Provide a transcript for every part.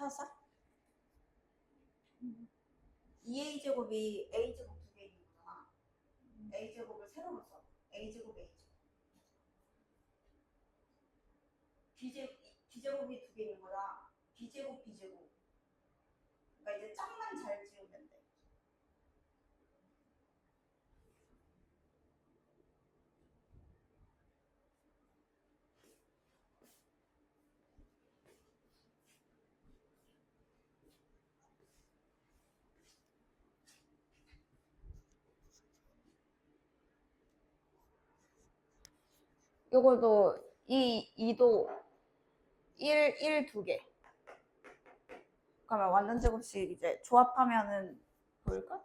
찾았어? 2a제곱이 a제곱 두 개 있는 거잖아. a제곱을 세로로 써. a제곱 a제곱. b제곱이 두 개 있는 거다. b제곱 b제곱. 그러니까 이제 짝만 잘 지우면 돼. 요거도 2도 1 두 개. 그러면 완전 제곱식 이제 조합하면은 보일까?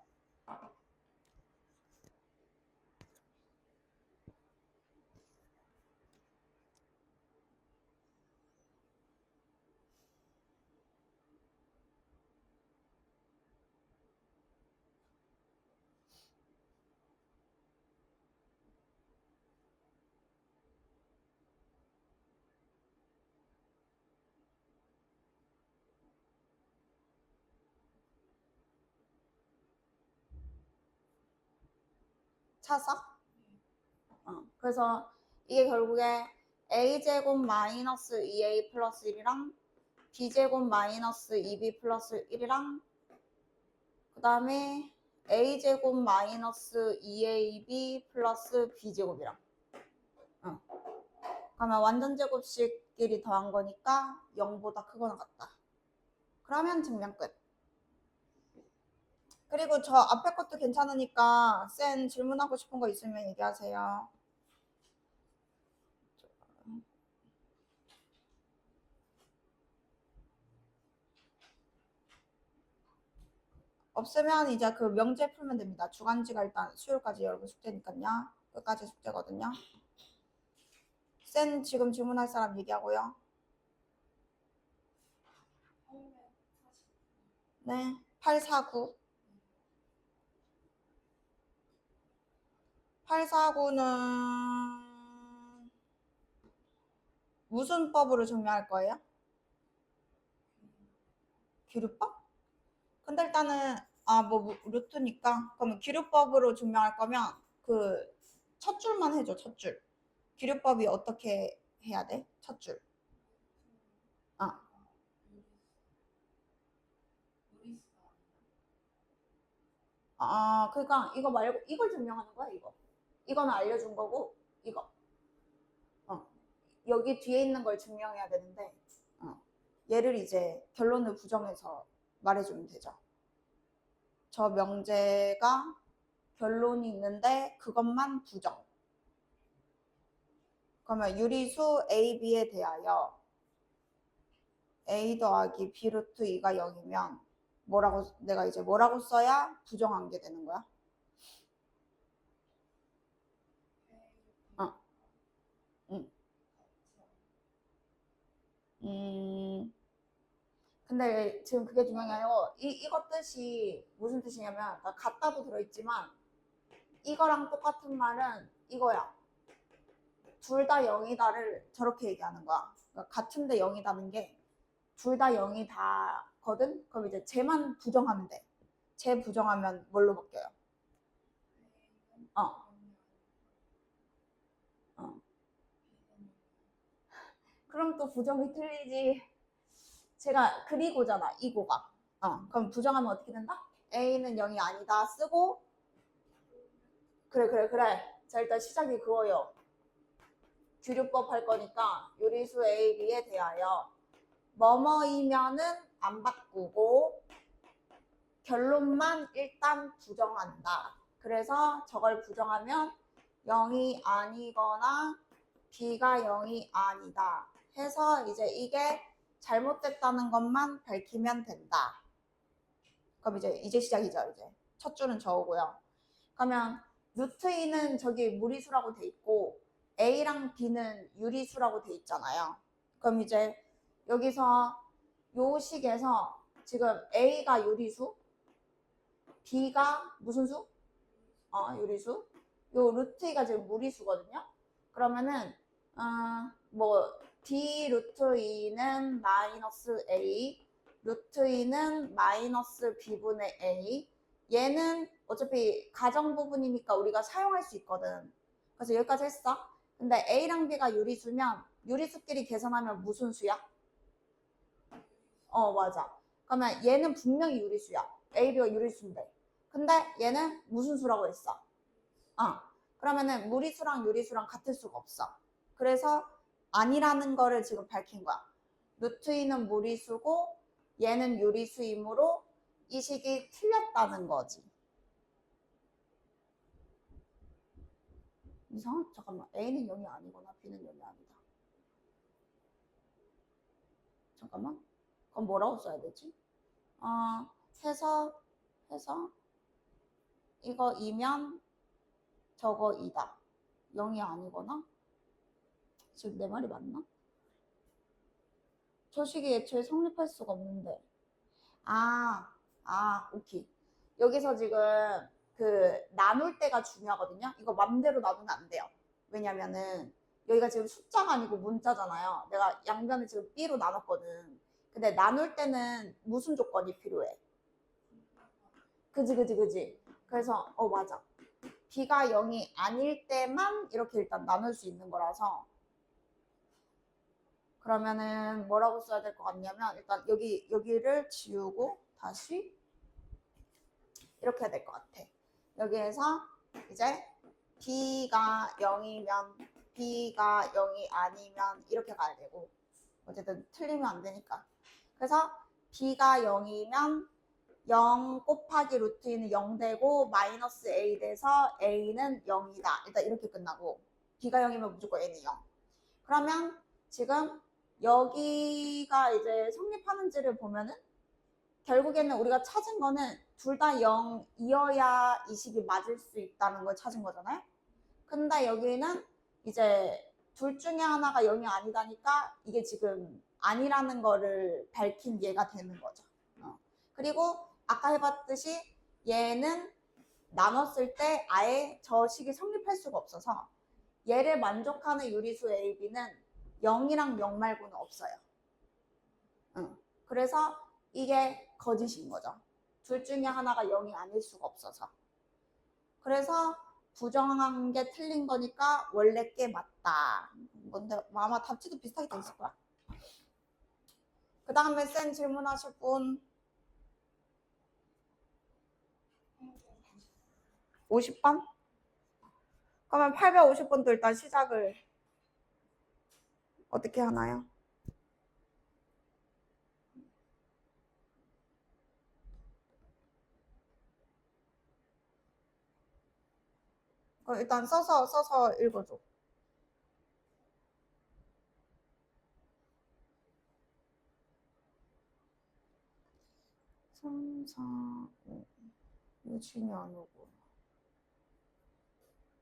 찾았어? 그래서 이게 결국에 a제곱 마이너스 2a 플러스 1이랑 b제곱 마이너스 2b 플러스 1이랑 그 다음에 a제곱 마이너스 2ab 플러스 b제곱이랑 그러면 완전 제곱식끼리 더한 거니까 0보다 크거나 같다. 그러면 증명 끝. 그리고 저 앞에 것도 괜찮으니까 쌤 질문하고 싶은 거 있으면 얘기하세요. 없으면 이제 그 명제 풀면 됩니다. 주간지가 일단 수요일까지 여러분 숙제니까요. 끝까지 숙제거든요. 쌤 지금 질문할 사람 얘기하고요. 네, 849. 849는 무슨 법으로 증명할 거예요? 기류법? 근데 일단은 뭐 루트니까 그러면 기류법으로 증명할 거면 그 첫 줄만 해줘. 첫 줄. 기류법이 어떻게 해야 돼? 첫 줄. 그러니까 이거 말고 이걸 증명하는 거야. 이거는 알려준 거고 이거 여기 뒤에 있는 걸 증명해야 되는데 얘를 이제 결론을 부정해서 말해주면 되죠. 저 명제가 결론이 있는데 그것만 부정. 그러면 유리수 A, B에 대하여 A 더하기 B 루트 2가 0이면 내가 이제 뭐라고 써야 부정한 게 되는 거야? 근데 지금 그게 중요한 게 아니고 이거 뜻이 무슨 뜻이냐면 그러니까 같다도 들어있지만 이거랑 똑같은 말은 이거야. 둘 다 0이다를 저렇게 얘기하는 거야. 그러니까 같은데 0이다는 게 둘 다 0이다거든? 그럼 이제 쟤만 부정하면 돼. 쟤 부정하면 뭘로 바뀌어요? 그럼 또 부정이 틀리지. 제가 그리고잖아, 이고가. 그럼 부정하면 어떻게 된다? A는 0이 아니다 쓰고 그래. 자, 일단 시작이 그거예요. 규류법 할 거니까 유리수 A, B에 대하여 뭐뭐이면은 안 바꾸고 결론만 일단 부정한다. 그래서 저걸 부정하면 0이 아니거나 B가 0이 아니다 해서 이제 이게 잘못됐다는 것만 밝히면 된다. 그럼 이제 시작이죠. 이제 첫 줄은 저거고요. 그러면 루트 2는 저기 무리수라고 돼 있고 A랑 B는 유리수라고 돼 있잖아요. 그럼 이제 여기서 요 식에서 지금 A가 유리수, B가 무슨 수? 유리수. 요 루트 2가 지금 무리수거든요. 그러면은 뭐 D 루트 2는 마이너스 A, 루트 2는 마이너스 b분의 a. 얘는 어차피 가정 부분이니까 우리가 사용할 수 있거든. 그래서 여기까지 했어. 근데 a랑 b가 유리수면 유리수끼리 계산하면 무슨 수야? 맞아. 그러면 얘는 분명히 유리수야. a, b가 유리수인데. 근데 얘는 무슨 수라고 했어? 그러면은 무리수랑 유리수랑 같을 수가 없어. 그래서 아니라는 거를 지금 밝힌 거야. 루트 2는 무리수고 얘는 유리수이므로 이 식이 틀렸다는 거지. 잠깐만. A는 0이 아니거나 B는 0이 아니다. 잠깐만. 그럼 뭐라고 써야 되지? 해서 이거 2면 저거 2다. 0이 아니거나? 지금 내 말이 맞나? 저 식이 애초에 성립할 수가 없는데. 오케이. 여기서 지금 그 나눌 때가 중요하거든요. 이거 맘대로 나누면 안 돼요. 왜냐면은 여기가 지금 숫자가 아니고 문자잖아요. 내가 양변을 지금 B로 나눴거든. 근데 나눌 때는 무슨 조건이 필요해? 그지. 그래서 맞아. B가 0이 아닐 때만 이렇게 일단 나눌 수 있는 거라서 그러면은 뭐라고 써야 될 것 같냐면 일단 여기를 지우고 다시 이렇게 해야 될 것 같아. 여기에서 이제 B가 0이면 B가 0이 아니면 이렇게 가야 되고 어쨌든 틀리면 안 되니까. 그래서 B가 0이면 0 곱하기 루트 2는 0 되고 마이너스 A 돼서 A는 0이다. 일단 이렇게 끝나고 B가 0이면 무조건 A는 0. 그러면 지금 여기가 이제 성립하는지를 보면은 결국에는 우리가 찾은 거는 둘 다 0이어야 이 식이 맞을 수 있다는 걸 찾은 거잖아요. 근데 여기는 이제 둘 중에 하나가 0이 아니다니까 이게 지금 아니라는 거를 밝힌 예가 되는 거죠. 그리고 아까 해봤듯이 얘는 나눴을 때 아예 저 식이 성립할 수가 없어서 얘를 만족하는 유리수 A, B는 0이랑 0 말고는 없어요. 그래서 이게 거짓인 거죠. 둘 중에 하나가 0이 아닐 수가 없어서. 그래서 부정한 게 틀린 거니까 원래 게 맞다. 근데 아마 답지도 비슷하게 돼 있을 거야. 그 다음에 쌤 질문하실 분 50번? 그러면 850번도 일단 시작을 어떻게 하나요? 일단 써서 읽어줘. 3, 4, 5. 유진이 안 오고.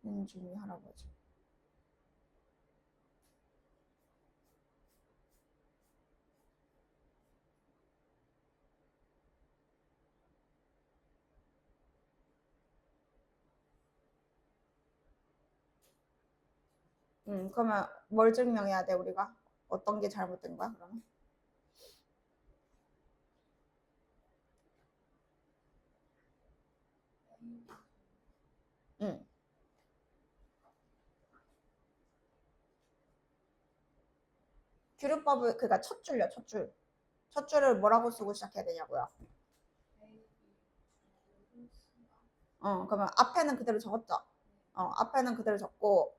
윤준이 할아버지. 그러면 뭘 증명해야 돼, 우리가? 어떤 게 잘못된 거야, 그러면? 응. 규류법을, 그러니까 첫 줄요, 첫 줄. 첫 줄을 뭐라고 쓰고 시작해야 되냐고요? 그러면 앞에는 그대로 적었죠? 앞에는 그대로 적고,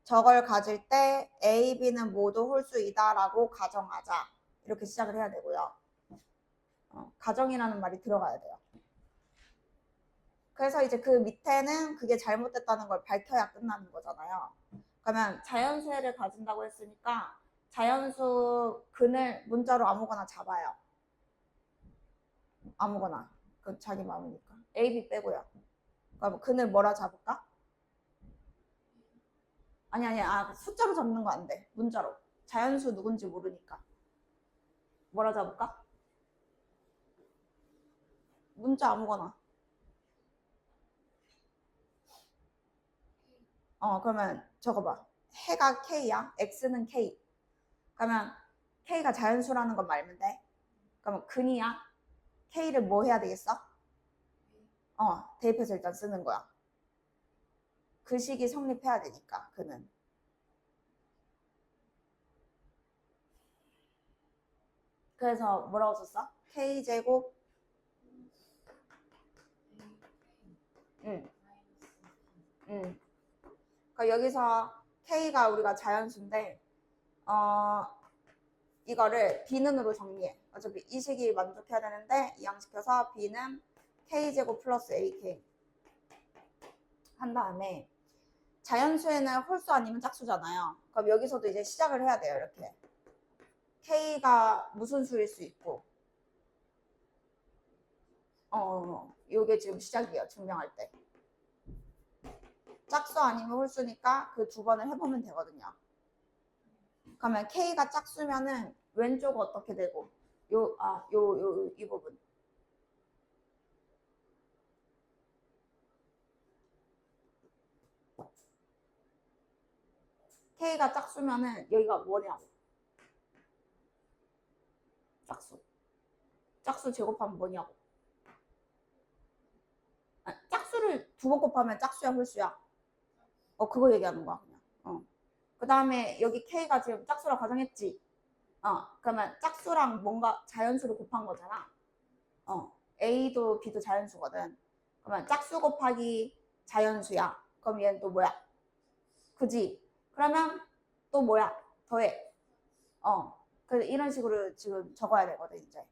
저걸 가질 때 A, B는 모두 홀수이다 라고 가정하자. 이렇게 시작을 해야 되고요. 가정이라는 말이 들어가야 돼요. 그래서 이제 그 밑에는 그게 잘못됐다는 걸 밝혀야 끝나는 거잖아요. 그러면 자연수를 가진다고 했으니까 자연수 근을 문자로 아무거나 잡아요. 아무거나. 그 자기 마음이니까. A, B 빼고요. 그럼 근을 뭐라 잡을까? 아니. 숫자로 잡는 거 안 돼. 문자로. 자연수 누군지 모르니까. 뭐라 잡을까? 문자 아무거나. 그러면 적어봐. 해가 K야. X는 K. 그러면 K가 자연수라는 건 말면 돼. 그러면 근이야. K를 뭐 해야 되겠어? 대입해서 일단 쓰는 거야. 그 식이 성립해야 되니까 그는. 그래서 뭐라고 썼어? K제곱 그러니까 여기서 K가 우리가 자연수인데 이거를 B는으로 정리해. 어차피 이 식이 만족해야 되는데 이항시켜서 B는 K제곱 플러스 AK 한 다음에 자연수에는 홀수 아니면 짝수잖아요. 그럼 여기서도 이제 시작을 해야 돼요. 이렇게 K가 무슨 수일 수 있고 요게 지금 시작이에요. 증명할 때 짝수 아니면 홀수니까 그 두 번을 해보면 되거든요. 그러면 K가 짝수면은 왼쪽 어떻게 되고 이 부분 K가 짝수면은 여기가 뭐냐고 짝수 제곱하면 뭐냐고 짝수를 두 번 곱하면 짝수야 홀수야 그거 얘기하는 거야 그냥 그 다음에 여기 K가 지금 짝수라 가정했지 그러면 짝수랑 뭔가 자연수를 곱한 거잖아 A도 B도 자연수거든 그러면 짝수 곱하기 자연수야 그럼 얘는 또 뭐야 그지 그러면 또 뭐야 더해 그래서 이런 식으로 지금 적어야 되거든 이제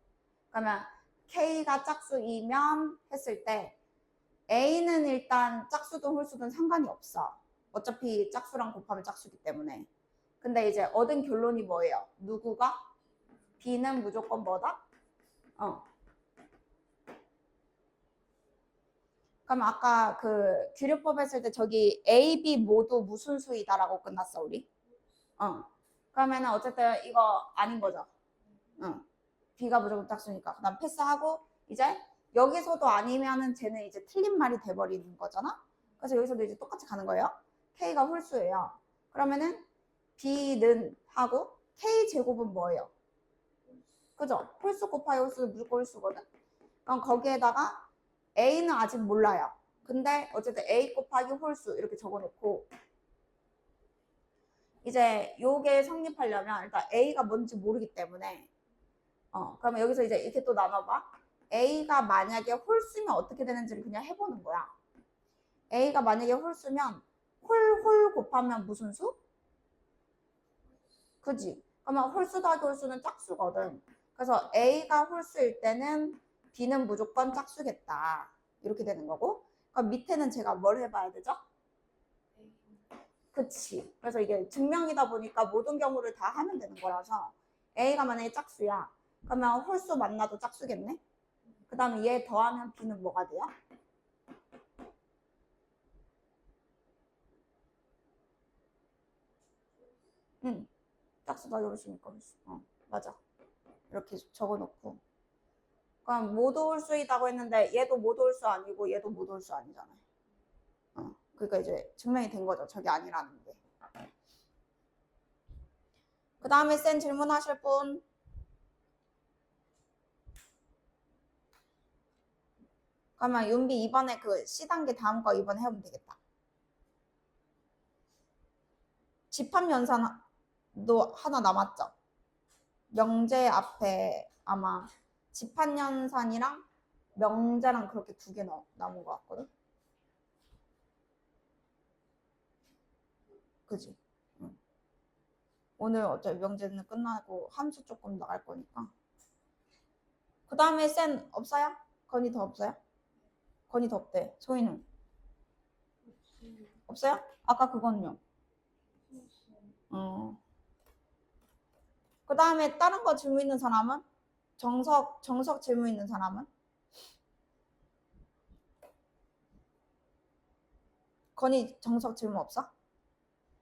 그러면 K가 짝수이면 했을 때 A는 일단 짝수든 홀수든 상관이 없어 어차피 짝수랑 곱하면 짝수기 때문에 근데 이제 얻은 결론이 뭐예요 누구가 B는 무조건 뭐다 그럼 아까 그 규류법 했을 때 저기 A, B 모두 무슨 수이다라고 끝났어 우리 그러면은 어쨌든 이거 아닌 거죠 B가 무조건 짝수니까 그다음 패스하고 이제 여기서도 아니면은 쟤는 이제 틀린 말이 돼버리는 거잖아 그래서 여기서도 이제 똑같이 가는 거예요 K가 홀수예요 그러면은 B는 하고 K 제곱은 뭐예요 그죠 홀수 곱하기 홀수는 무조건 홀수거든 그럼 거기에다가 A는 아직 몰라요 근데 어쨌든 A 곱하기 홀수 이렇게 적어놓고 이제 요게 성립하려면 일단 A가 뭔지 모르기 때문에 그러면 여기서 이제 이렇게 또 나눠봐 A가 만약에 홀수면 어떻게 되는지를 그냥 해보는 거야 A가 만약에 홀수면 홀 곱하면 무슨 수? 그지? 그러면 홀수 더하기 홀수는 짝수거든 그래서 A가 홀수일 때는 B는 무조건 짝수겠다 이렇게 되는 거고 그럼 밑에는 제가 뭘 해봐야 되죠? 그치 그래서 이게 증명이다 보니까 모든 경우를 다 하면 되는 거라서 A가 만약에 짝수야 그러면 홀수 만나도 짝수겠네 그 다음에 얘 더하면 B는 뭐가 돼요? 짝수 더하기 홀수니까 홀수 맞아 이렇게 적어놓고 그럼 모두 홀수이다고 했는데 얘도 모두 홀수 아니고 얘도 모두 홀수 아니잖아요 그러니까 이제 증명이 된 거죠 저게 아니라는 게 그 다음에 쌤 질문하실 분 그러면 윤비 이번에 그 C단계 다음 거 이번에 해보면 되겠다 집합연산도 하나 남았죠 명제 앞에 아마 집합연산이랑 명제랑 그렇게 두 개 남은 것 같거든 그지 오늘 어차피 명제는 끝나고 함수 조금 나갈 거니까 그 다음에 쌤 없어요? 건이 더 없어요? 건이 더 없대 소희는 없어요? 아까 그건요 그 다음에 다른 거 질문 있는 사람은? 정석 질문 있는 사람은? 건이 정석 질문 없어?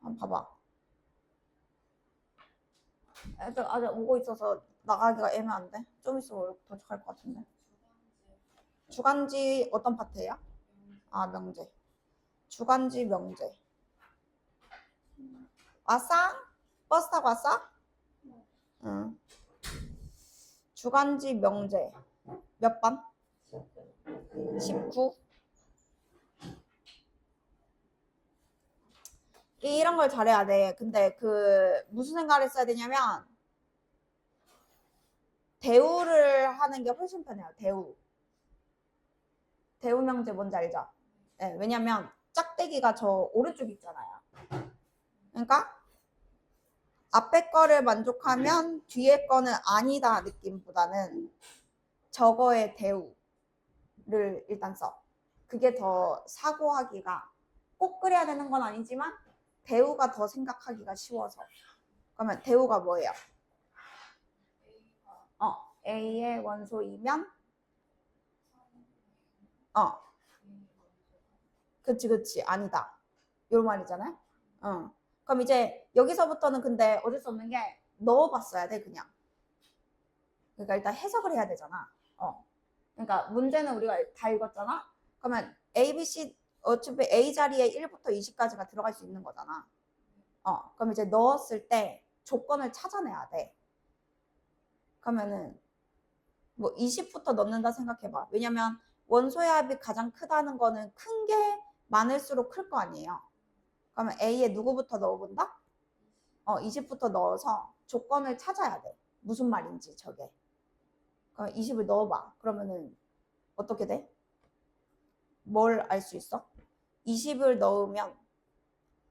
한번 봐봐 애들 아직 오고 있어서 나가기가 애매한데 좀 있으면 도착할 것 같은데 주간지 어떤 파트예요? 아 명제 주간지 명제 왔어? 버스 타고 왔어? 응 주간지 명제 몇 번? 19. 이런 걸 잘해야 돼. 근데 그 무슨 생각을 했어야 되냐면 대우를 하는 게 훨씬 편해요. 대우 명제 뭔지 알죠? 네, 왜냐면 짝대기가 저 오른쪽 있잖아요. 그러니까 앞에 거를 만족하면 뒤에 거는 아니다 느낌보다는 저거의 대우를 일단 써. 그게 더 사고하기가 꼭 그래야 되는 건 아니지만 대우가 더 생각하기가 쉬워서. 그러면 대우가 뭐예요? A의 원소이면 그치 아니다 이런 말이잖아요. 그럼 이제 여기서부터는 근데 어쩔 수 없는 게 넣어봤어야 돼 그냥. 그러니까 일단 해석을 해야 되잖아. 그러니까 문제는 우리가 다 읽었잖아. 그러면 A, B, C 어차피 A 자리에 1부터 20까지가 들어갈 수 있는 거잖아. 그럼 이제 넣었을 때 조건을 찾아내야 돼. 그러면은 뭐 20부터 넣는다 생각해봐. 왜냐면 원소의 합이 가장 크다는 거는 큰 게 많을수록 클 거 아니에요. 그러면 A에 누구부터 넣어본다? 20부터 넣어서 조건을 찾아야 돼. 무슨 말인지 저게. 그럼 20을 넣어봐. 그러면은 어떻게 돼? 뭘 알 수 있어? 20을 넣으면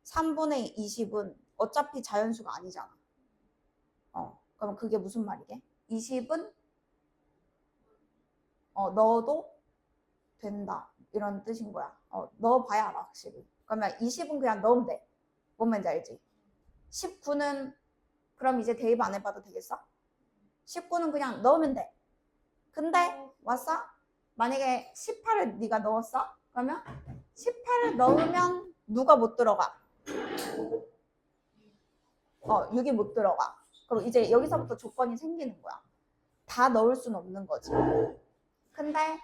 3분의 20은 어차피 자연수가 아니잖아. 그럼 그게 무슨 말이게? 20은 넣어도 된다. 이런 뜻인 거야. 넣어봐야 알아, 확실히. 그러면 20은 그냥 넣으면 돼. 뭔 말인지 알지? 19는 그럼 이제 대입 안 해봐도 되겠어? 19는 그냥 넣으면 돼. 근데 왔어? 만약에 18을 네가 넣었어? 그러면 18을 넣으면 누가 못 들어가? 6이 못 들어가. 그럼 이제 여기서부터 조건이 생기는 거야. 다 넣을 수는 없는 거지. 근데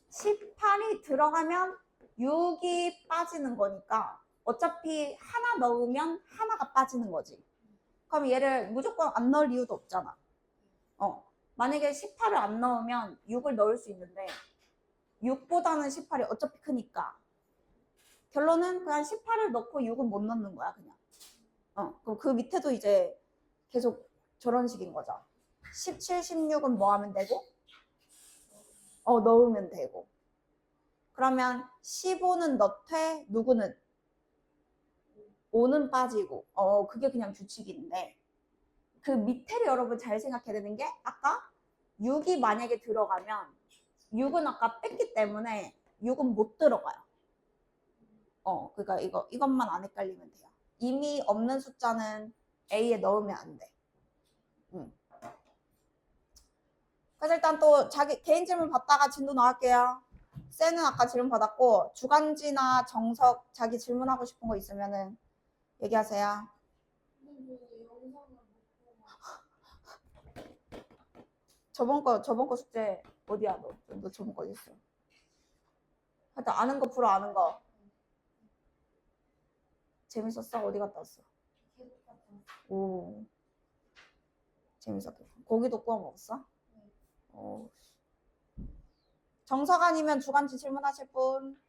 18이 들어가면 6이 빠지는 거니까 어차피 하나 넣으면 하나가 빠지는 거지. 그럼 얘를 무조건 안 넣을 이유도 없잖아. 만약에 18을 안 넣으면 6을 넣을 수 있는데 6보다는 18이 어차피 크니까 결론은 그냥 18을 넣고 6은 못 넣는 거야 그냥. 그럼 그 밑에도 이제 계속 저런 식인 거죠. 17, 16은 뭐 하면 되고? 넣으면 되고. 그러면 15는 넣되 누구는? 5는 빠지고. 그게 그냥 규칙인데 그 밑에를 여러분 잘 생각해야 되는 게 아까 6이 만약에 들어가면 6은 아까 뺐기 때문에 6은 못 들어가요. 그러니까 이것만 안 헷갈리면 돼요. 이미 없는 숫자는 A에 넣으면 안 돼. 그래서 일단 또 자기 개인 질문 받다가 진도 나갈게요. 쌤은 아까 질문 받았고 주간지나 정석 자기 질문하고 싶은 거 있으면은 얘기하세요. 저번 거 숙제 어디야 너 저번 거 있어. 하여튼 아는 거 풀어 아는 거. 재밌었어? 어디 갔다 왔어? 오 재밌었겠다. 고기도 구워 먹었어? 오. 정석 아니면 주간지 질문하실 분?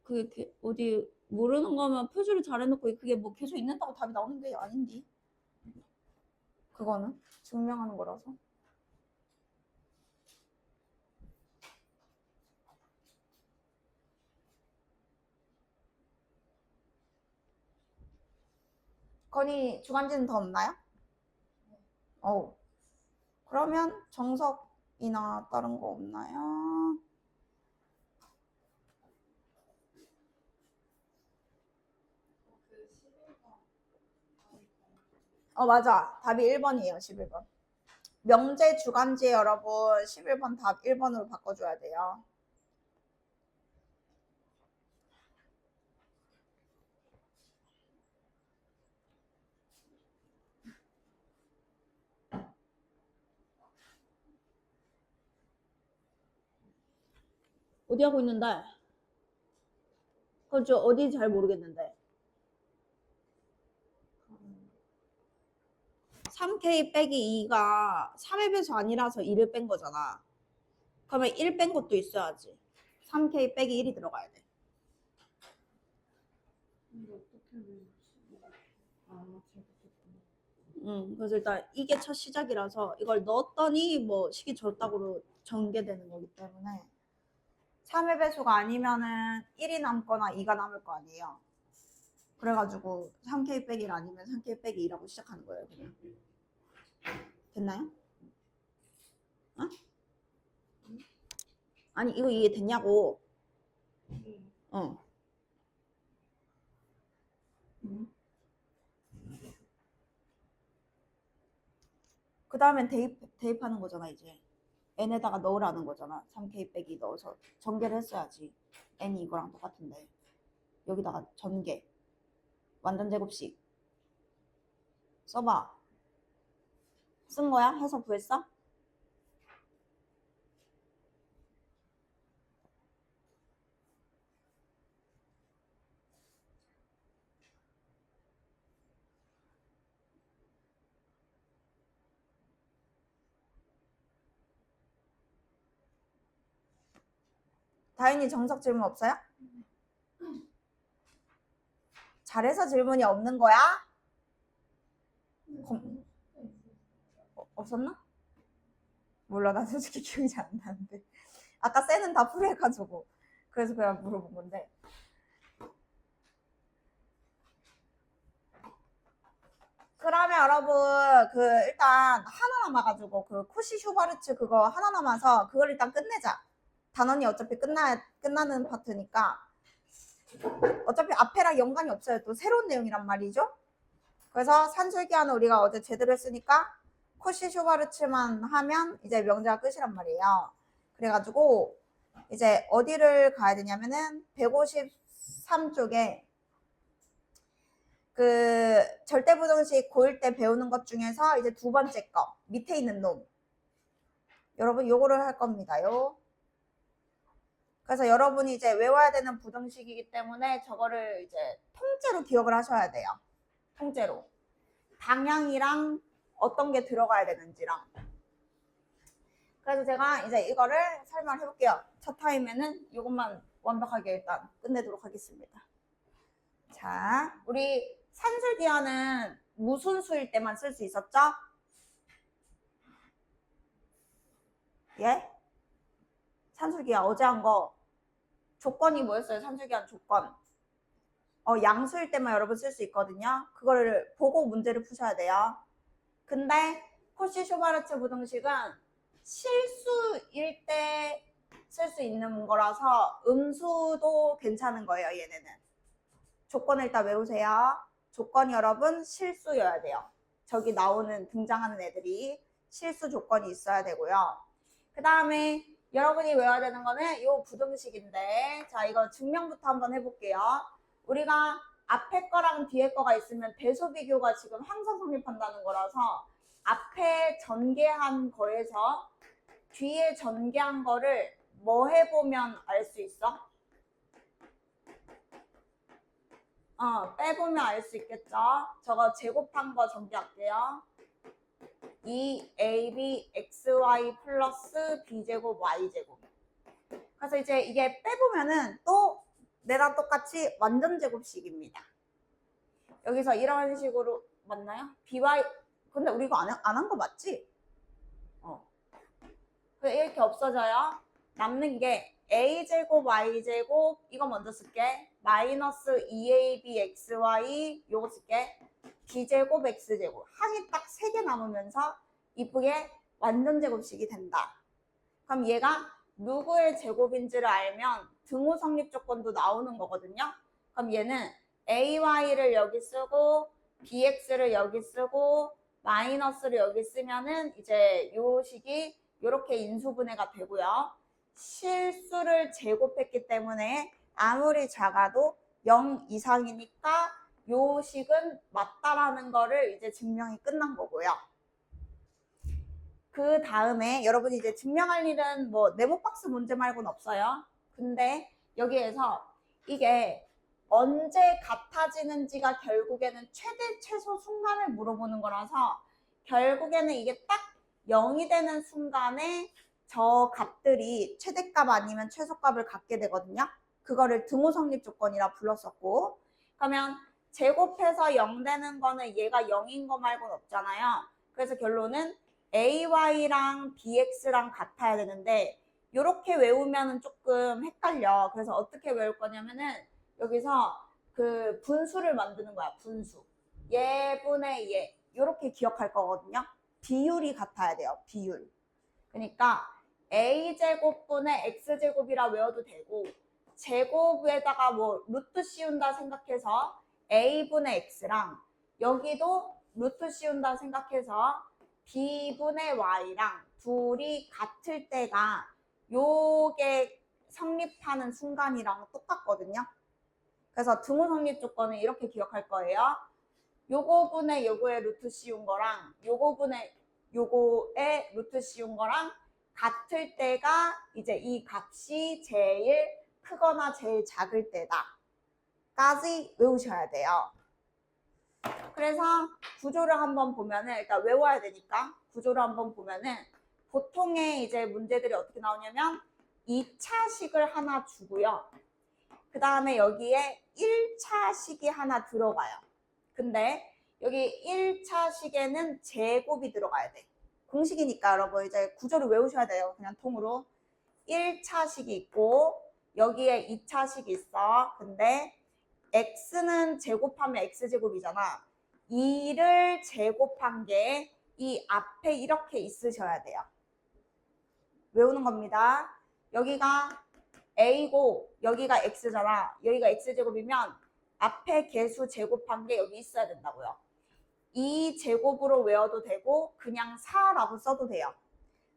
그 어디 모르는 거면 표주를 잘해놓고 그게 뭐 계속 있는다고 답이 나오는 게 아닌데 그거는 증명하는 거라서. 건이 주간지는 더 없나요? 그러면 정석이나 다른 거 없나요? 맞아. 답이 1번이에요. 11번. 명제 주간지 여러분 11번 답 1번으로 바꿔줘야 돼요. 어디 하고 있는데? 그저 어디 잘 모르겠는데. 3K 빼기 2가 3의 배수 아니라서 2를 뺀 거잖아. 그러면 1 뺀 것도 있어야지. 3K 빼기 1이 들어가야 돼. 그래서 일단 이게 첫 시작이라서 이걸 넣었더니 뭐 식이 저렇다고 전개되는 거기 때문에 3의 배수가 아니면은 1이 남거나 2가 남을 거 아니에요. 그래가지고 3K 빼기 1 아니면 3K 빼기 2라고 시작하는 거예요. 그냥. 됐나요? 어? 아니 이거 이해 됐냐고. 어. 그 다음엔 대입하는 거잖아 이제. n에다가 넣으라는 거잖아. 3K 빼기 넣어서 전개를 했어야지. n이 이거랑 똑같은데 여기다가 전개 완전 제곱식 써봐. 쓴 거야? 해서 구했어? 다인이 정석 질문 없어요? 잘해서 질문이 없는 거야? 없었나? 몰라 나 솔직히 기억이 잘 안 나는데 아까 쌤은 다 풀이해가지고 그래서 그냥 물어본 건데 그러면 여러분 그 일단 하나 남아가지고 그 코시 슈바르츠 그거 하나 남아서 그걸 일단 끝내자. 단원이 어차피 끝나는 파트니까 어차피 앞에랑 연관이 없어요. 또 새로운 내용이란 말이죠. 그래서 산술기하는 우리가 어제 제대로 했으니까 코시 슈바르츠만 하면 이제 명제가 끝이란 말이에요. 그래가지고 이제 어디를 가야 되냐면은 153쪽에 그 절대부등식 고1 때 배우는 것 중에서 이제 두 번째 거 밑에 있는 놈 여러분 요거를 할 겁니다요. 그래서 여러분이 이제 외워야 되는 부등식이기 때문에 저거를 이제 통째로 기억을 하셔야 돼요. 통째로 방향이랑 어떤 게 들어가야 되는지랑. 그래서 제가 이제 이거를 설명해 볼게요. 첫 타임에는 이것만 완벽하게 일단 끝내도록 하겠습니다. 자, 우리 산술기하는 무슨 수일 때만 쓸 수 있었죠? 예? 산술기하 어제 한 거 조건이 뭐였어요? 산술기한 조건. 양수일 때만 여러분 쓸 수 있거든요. 그거를 보고 문제를 푸셔야 돼요. 근데 코시 슈바르츠 부등식은 실수일 때 쓸 수 있는 거라서 음수도 괜찮은 거예요, 얘네는. 조건을 일단 외우세요. 조건이 여러분 실수여야 돼요. 저기 나오는 등장하는 애들이 실수 조건이 있어야 되고요. 그 다음에 여러분이 외워야 되는 거는 이 부등식인데 자 이거 증명부터 한번 해볼게요. 우리가 앞에 거랑 뒤에 거가 있으면 대소 비교가 지금 항상 성립한다는 거라서 앞에 전개한 거에서 뒤에 전개한 거를 뭐 해보면 알 수 있어? 빼보면 알 수 있겠죠? 저거 제곱한 거 전개할게요. 2ab xy 플러스 b제곱 y제곱. 그래서 이제 이게 빼보면은 또 내랑 똑같이 완전 제곱식입니다. 여기서 이런 식으로 맞나요? by 근데 우리 이거 안 한 거 맞지? 이렇게 없어져요. 남는 게 a제곱 y제곱 이거 먼저 쓸게. 마이너스 2ab xy 요거 쓸게. b제곱 x제곱 항이 딱 3개 남으면서 이쁘게 완전 제곱식이 된다. 그럼 얘가 누구의 제곱인지를 알면 등호 성립 조건도 나오는 거거든요. 그럼 얘는 ay를 여기 쓰고 bx를 여기 쓰고 마이너스를 여기 쓰면은 이제 요 식이 이렇게 인수분해가 되고요. 실수를 제곱했기 때문에 아무리 작아도 0 이상이니까 요 식은 맞다라는 거를 이제 증명이 끝난 거고요. 그 다음에 여러분이 이제 증명할 일은 뭐 네모박스 문제 말고는 없어요. 근데 여기에서 이게 언제 같아지는지가 결국에는 최대 최소 순간을 물어보는 거라서 결국에는 이게 딱 0이 되는 순간에 저 값들이 최대값 아니면 최소값을 갖게 되거든요. 그거를 등호 성립 조건이라 불렀었고, 그러면 제곱해서 0 되는 거는 얘가 0인 거 말고는 없잖아요. 그래서 결론은 AY랑 BX랑 같아야 되는데 이렇게 외우면은 조금 헷갈려. 그래서 어떻게 외울 거냐면은 여기서 그 분수를 만드는 거야. 분수. 얘분의 얘. 이렇게 기억할 거거든요. 비율이 같아야 돼요. 비율. 그러니까 A제곱분의 X제곱이라 외워도 되고 제곱에다가 뭐 루트 씌운다 생각해서 A분의 X랑 여기도 루트 씌운다 생각해서 B분의 Y랑 둘이 같을 때가 요게 성립하는 순간이랑 똑같거든요. 그래서 등호 성립 조건은 이렇게 기억할 거예요. 요거분의 요거에 루트 씌운 거랑 요거분의 요거에 루트 씌운 거랑 같을 때가 이제 이 값이 제일 크거나 제일 작을 때다까지 외우셔야 돼요. 그래서 구조를 한번 보면은 일단 외워야 되니까 구조를 한번 보면은 보통의 이제 문제들이 어떻게 나오냐면 2차식을 하나 주고요. 그 다음에 여기에 1차식이 하나 들어가요. 근데 여기 1차식에는 제곱이 들어가야 돼. 공식이니까 여러분 이제 구조를 외우셔야 돼요. 그냥 통으로. 1차식이 있고 여기에 2차식이 있어. 근데 x는 제곱하면 x제곱이잖아. 2를 제곱한 게 이 앞에 이렇게 있으셔야 돼요. 외우는 겁니다. 여기가 a고 여기가 x잖아. 여기가 x제곱이면 앞에 개수 제곱한 게 여기 있어야 된다고요. 2제곱으로 외워도 되고 그냥 4라고 써도 돼요.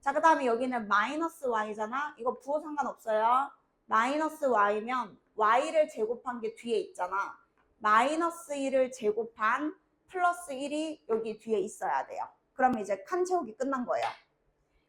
자, 그 다음에 여기는 마이너스 y잖아. 이거 부호 상관없어요. 마이너스 y면 y를 제곱한 게 뒤에 있잖아. 마이너스 1을 제곱한 플러스 1이 여기 뒤에 있어야 돼요. 그러면 이제 칸 채우기 끝난 거예요.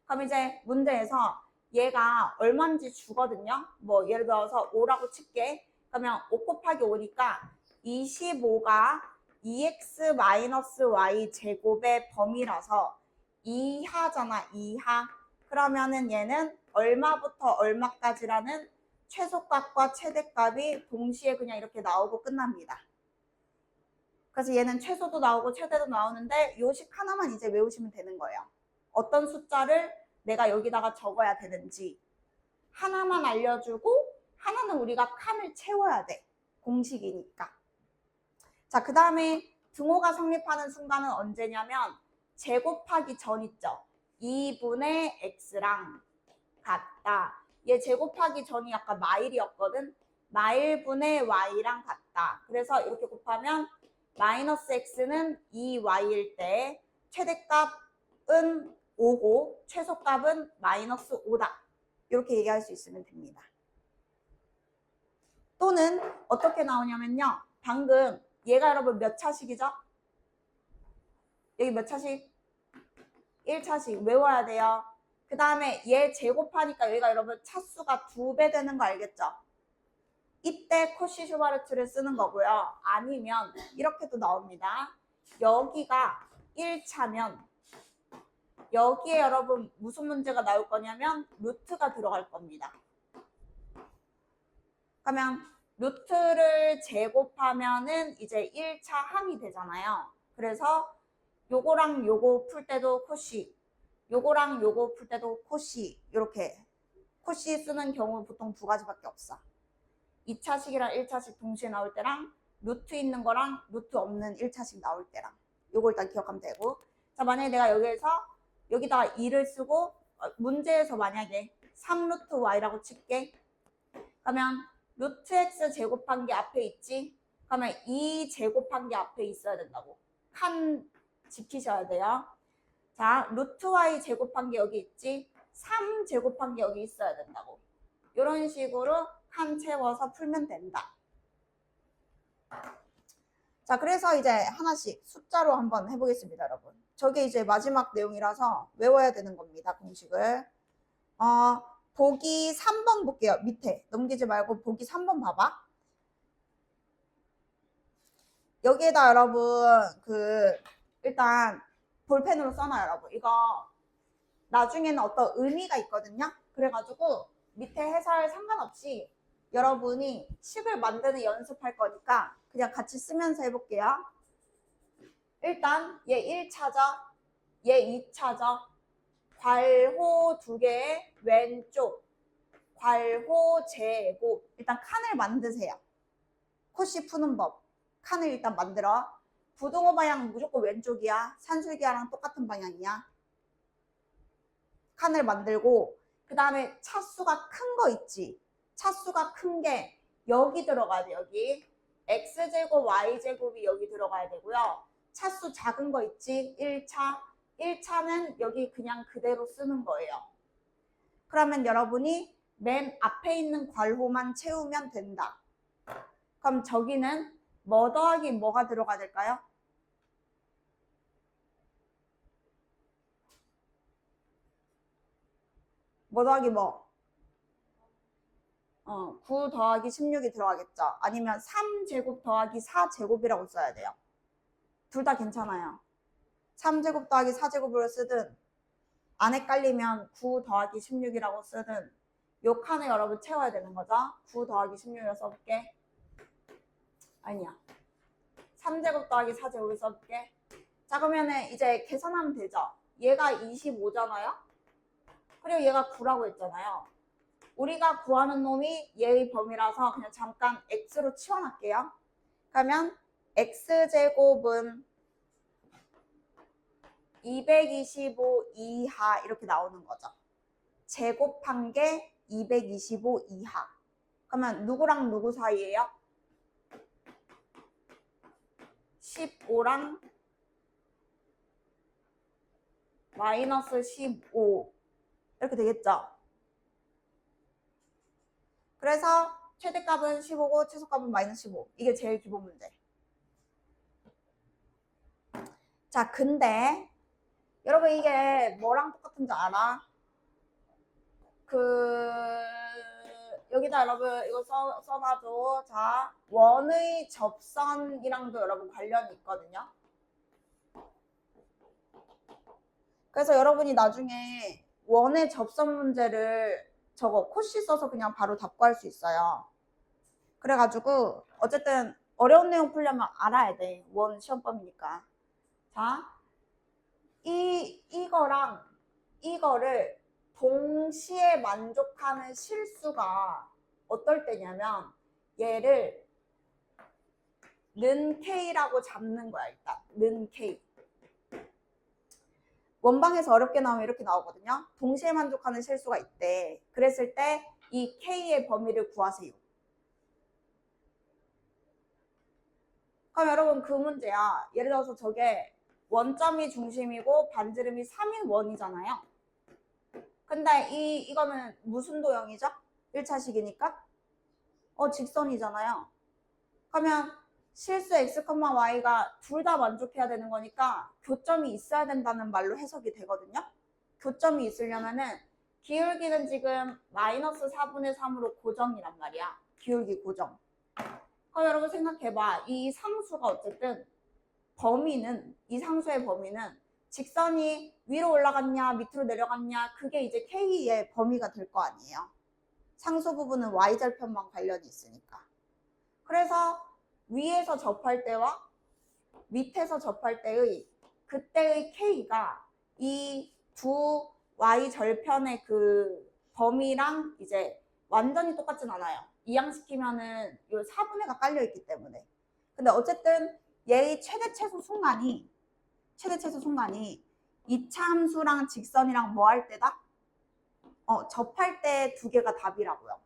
그럼 이제 문제에서 얘가 얼마인지 주거든요. 뭐 예를 들어서 5라고 칠게. 그러면 5 곱하기 5니까 25가 2x-y 제곱의 범위라서 이하잖아. 이하. 그러면은 얘는 얼마부터 얼마까지라는 최소값과 최대값이 동시에 그냥 이렇게 나오고 끝납니다. 그래서 얘는 최소도 나오고 최대도 나오는데 요식 하나만 이제 외우시면 되는 거예요. 어떤 숫자를 내가 여기다가 적어야 되는지 하나만 알려주고 하나는 우리가 칸을 채워야 돼. 공식이니까. 자, 그 다음에 등호가 성립하는 순간은 언제냐면 제곱하기 전 있죠. 2분의 x랑 같다. 얘 제곱하기 전이 아까 마일이었거든. 마일분의 y랑 같다. 그래서 이렇게 곱하면 마이너스 x는 2y일 때 최대값은 5고 최소값은 마이너스 5다. 이렇게 얘기할 수 있으면 됩니다. 또는 어떻게 나오냐면요. 방금 얘가 여러분 몇 차식이죠? 여기 몇 차식? 1차식 외워야 돼요. 그 다음에 얘 제곱하니까 여기가 여러분 차수가 2배 되는 거 알겠죠? 이때 코시 슈바르트를 쓰는 거고요. 아니면 이렇게도 나옵니다. 여기가 1차면 여기에 여러분 무슨 문제가 나올 거냐면 루트가 들어갈 겁니다. 그러면 루트를 제곱하면은 이제 1차 항이 되잖아요. 그래서 요거랑 요거 풀 때도 코시, 요거랑 요거 풀 때도 코시, 이렇게 코시 쓰는 경우 보통 두 가지밖에 없어. 2차식이랑 1차식 동시에 나올 때랑 루트 있는 거랑 루트 없는 1차식 나올 때랑 요거 일단 기억하면 되고. 자, 만약에 내가 여기다가 2를 쓰고 문제에서 만약에 3루트 y라고 칠게. 그러면 루트 x 제곱한 게 앞에 있지? 그러면 2 제곱한 게 앞에 있어야 된다고. 칸 지키셔야 돼요. 자, 루트 y 제곱한 게 여기 있지? 3 제곱한 게 여기 있어야 된다고. 이런 식으로 칸 채워서 풀면 된다. 자, 그래서 이제 하나씩 숫자로 한번 해보겠습니다, 여러분. 저게 이제 마지막 내용이라서 외워야 되는 겁니다, 공식을. 보기 3번 볼게요. 밑에 넘기지 말고 보기 3번 봐봐. 여기에다 여러분 일단 볼펜으로 써놔요. 여러분 이거 나중에는 어떤 의미가 있거든요. 그래가지고 밑에 해설 상관없이 여러분이 식을 만드는 연습할 거니까 그냥 같이 쓰면서 해볼게요. 일단 얘 1차죠. 얘 2차죠. 괄호 2개의 왼쪽 괄호 제곱. 일단 칸을 만드세요. 코씨 푸는 법. 칸을 일단 만들어. 부등호 방향 무조건 왼쪽이야. 산술기하랑 똑같은 방향이야. 칸을 만들고 그 다음에 차수가 큰 거 있지. 차수가 큰 게 여기 들어가야 돼. 여기 x제곱 y제곱이 여기 들어가야 되고요. 차수 작은 거 있지. 1차는 여기 그냥 그대로 쓰는 거예요. 그러면 여러분이 맨 앞에 있는 괄호만 채우면 된다. 그럼 저기는 뭐 더하기 뭐가 들어가야 될까요? 뭐 더하기 뭐? 9 더하기 16이 들어가겠죠. 아니면 3제곱 더하기 4제곱이라고 써야 돼요. 둘 다 괜찮아요. 3제곱 더하기 4제곱으로 쓰든 안 헷갈리면 9 더하기 16이라고 쓰든 요 칸에 여러분 채워야 되는 거죠. 9 더하기 16이라고 써볼게. 아니야. 3제곱 더하기 4제곱을 써볼게. 자 그러면은 이제 계산하면 되죠. 얘가 25잖아요. 그리고 얘가 9라고 했잖아요. 우리가 구하는 놈이 얘의 범위라서 그냥 잠깐 x로 치워놨게요. 그러면 x제곱은 225 이하 이렇게 나오는 거죠. 제곱한 게 225 이하. 그러면 누구랑 누구 사이예요? 15랑 마이너스 15 이렇게 되겠죠. 그래서 최대값은 15고 최소값은 마이너스 15. 이게 제일 기본 문제. 자 근데 여러분 이게 뭐랑 똑같은 줄 알아? 여기다 여러분 이거 써놔줘. 자 원의 접선이랑도 여러분 관련이 있거든요. 그래서 여러분이 나중에 원의 접선 문제를 저거 코씨 써서 그냥 바로 답 구할 수 있어요. 그래가지고 어쨌든 어려운 내용 풀려면 알아야 돼. 원 시험범이니까. 자, 이거랑 이거를 동시에 만족하는 실수가 어떨 때냐면 얘를 는 K라고 잡는 거야. 일단 는 K. 원방에서 어렵게 나오면 이렇게 나오거든요. 동시에 만족하는 실수가 있대. 그랬을 때 이 K의 범위를 구하세요. 그럼 여러분 그 문제야. 예를 들어서 저게 원점이 중심이고 반지름이 3인 원이잖아요. 근데 이거는 무슨 도형이죠? 1차식이니까? 직선이잖아요. 그러면 실수 x, y가 둘 다 만족해야 되는 거니까 교점이 있어야 된다는 말로 해석이 되거든요. 교점이 있으려면은 기울기는 지금 마이너스 4분의 3으로 고정이란 말이야. 기울기 고정. 그럼 여러분 생각해봐. 이 상수가 어쨌든 범위는, 이 상수의 범위는 직선이 위로 올라갔냐 밑으로 내려갔냐 그게 이제 K의 범위가 될 거 아니에요. 상수 부분은 Y절편만 관련이 있으니까. 그래서 위에서 접할 때와 밑에서 접할 때의 그때의 K가 이 두 Y절편의 그 범위랑 이제 완전히 똑같진 않아요. 이항시키면은 요 4분의가 깔려있기 때문에. 근데 어쨌든 얘의 최대 최소 순간이 2차 함수랑 직선이랑 뭐 할 때다? 접할 때 두 개가 답이라고요.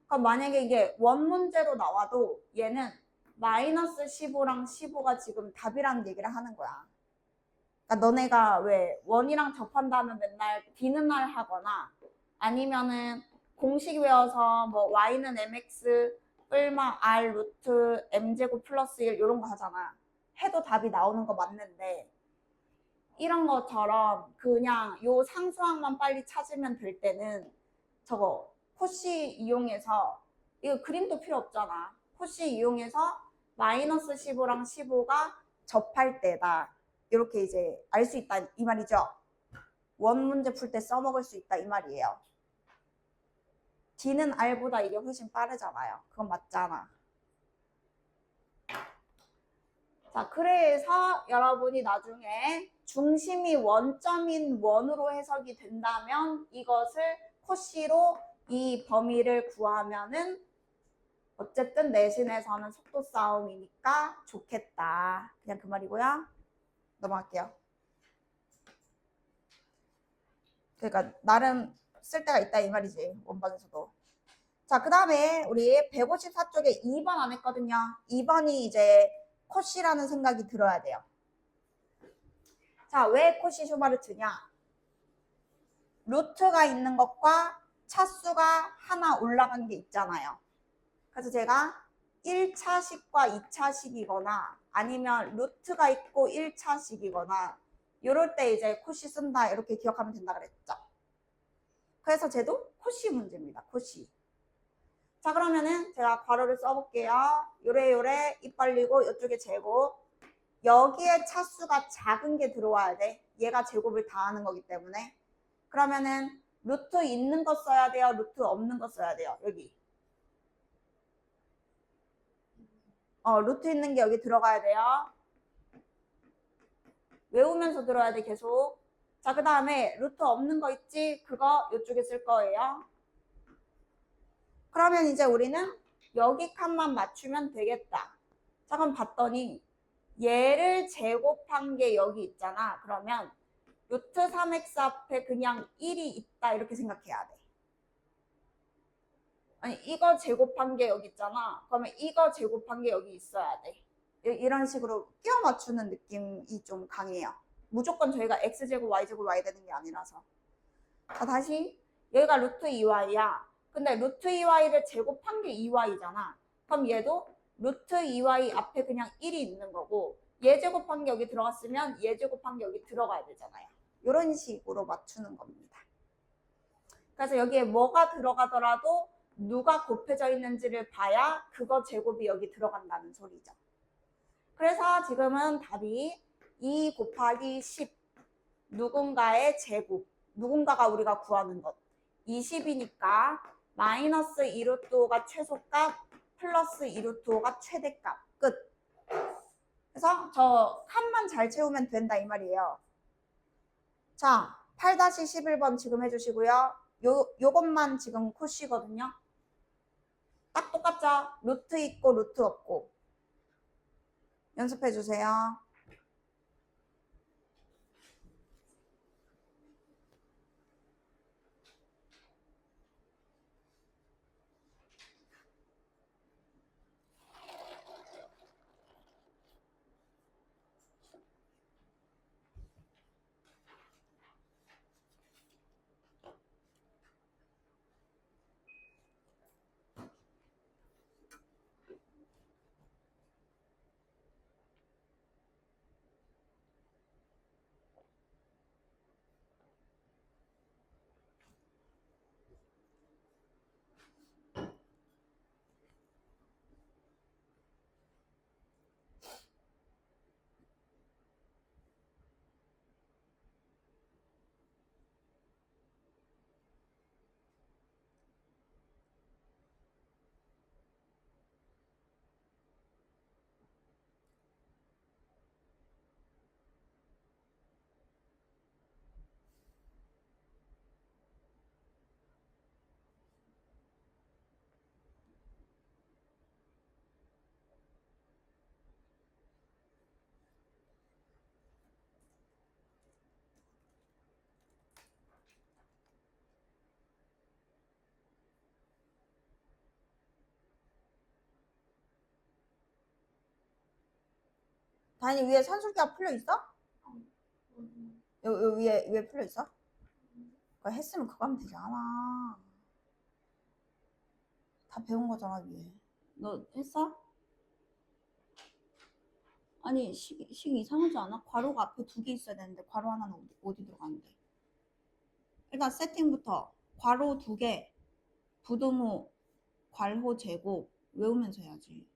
그럼 만약에 이게 원 문제로 나와도 얘는 마이너스 15랑 15가 지금 답이라는 얘기를 하는 거야. 그러니까 너네가 왜 원이랑 접한다면 맨날 비는 날 하거나 아니면은 공식 외워서 뭐 y는 mx 뿔마 r 루트 m제곱 플러스 1 이런 거 하잖아. 해도 답이 나오는 거 맞는데 이런 것처럼 그냥 요 상수항만 빨리 찾으면 될 때는 저거 코시 이용해서 이거 그림도 필요 없잖아. 코시 이용해서 마이너스 15랑 15가 접할 때다. 이렇게 이제 알 수 있다 이 말이죠. 원 문제 풀 때 써먹을 수 있다 이 말이에요. D는 R보다 이게 훨씬 빠르잖아요. 그건 맞잖아. 자, 그래서 여러분이 나중에 중심이 원점인 원으로 해석이 된다면 이것을 코시로 이 범위를 구하면은 어쨌든 내신에서는 속도 싸움이니까 좋겠다. 그냥 그 말이고요. 넘어갈게요. 그러니까 나름 쓸 때가 있다 이 말이지. 원방에서도. 자, 그 다음에 우리 154쪽에 2번 안 했거든요. 2번이 이제 코시라는 생각이 들어야 돼요. 자, 왜 코시 슈바르트냐? 루트가 있는 것과 차수가 하나 올라간 게 있잖아요. 그래서 제가 1차식과 2차식이거나 아니면 루트가 있고 1차식이거나 이럴 때 이제 코시 쓴다 이렇게 기억하면 된다 그랬죠. 그래서 쟤도 코시 문제입니다. 코시. 자, 그러면은 제가 괄호를 써볼게요. 요래 입 벌리고 이쪽에 제곱. 여기에 차수가 작은 게 들어와야 돼. 얘가 제곱을 다 하는 거기 때문에. 그러면은 루트 있는 거 써야 돼요? 루트 없는 거 써야 돼요? 여기. 루트 있는 게 여기 들어가야 돼요. 외우면서 들어야 돼, 계속. 자, 그 다음에 루트 없는 거 있지? 그거 이쪽에 쓸 거예요. 그러면 이제 우리는 여기 칸만 맞추면 되겠다. 자, 그럼 봤더니 얘를 제곱한 게 여기 있잖아. 그러면 루트 3x 앞에 그냥 1이 있다 이렇게 생각해야 돼. 아니 이거 제곱한 게 여기 있잖아. 그러면 이거 제곱한 게 여기 있어야 돼. 이런 식으로 끼워 맞추는 느낌이 좀 강해요. 무조건 저희가 x제곱, y제곱 와야 되는 게 아니라서. 자, 다시 여기가 루트 2y야. 근데 루트 2y를 제곱한 게 2y잖아. 그럼 얘도 루트 2y 앞에 그냥 1이 있는 거고 얘 제곱한 게 여기 들어갔으면 얘 제곱한 게 여기 들어가야 되잖아요. 이런 식으로 맞추는 겁니다. 그래서 여기에 뭐가 들어가더라도 누가 곱해져 있는지를 봐야 그거 제곱이 여기 들어간다는 소리죠. 그래서 지금은 답이 2 곱하기 10 누군가의 제곱, 누군가가 우리가 구하는 것 20이니까 마이너스 2루트 5가 최소값 플러스 2루트 5가 최대값 끝. 그래서 저 칸만 잘 채우면 된다 이 말이에요. 자, 8-11번 지금 해주시고요. 요것만 지금 코시거든요. 딱 똑같죠? 루트 있고 루트 없고. 연습해주세요. 다인이 위에 산술기가 풀려 있어? 요 위에 풀려 있어? 그거 했으면 그거 하면 되지 않아. 다 배운 거잖아 위에. 너 했어? 아니 식 이상하지 않아? 괄호가 앞에 2개 있어야 되는데 괄호 하나는 어디 들어가는데? 일단 세팅부터 괄호 2개 부등호, 괄호, 제곱 외우면서 해야지.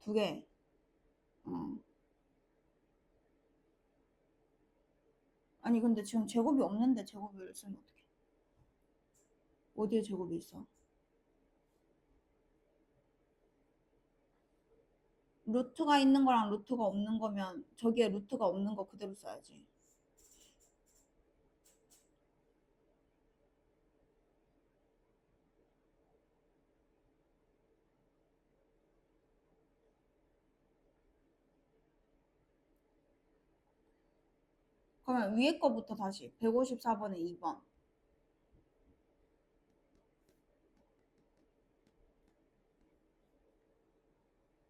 2개. 아니 근데 지금 제곱이 없는데 제곱을 쓰면 어떡해? 어디에 제곱이 있어? 루트가 있는 거랑 루트가 없는 거면 저기에 루트가 없는 거 그대로 써야지. 그러면 위에 거부터 다시 154번에 2번.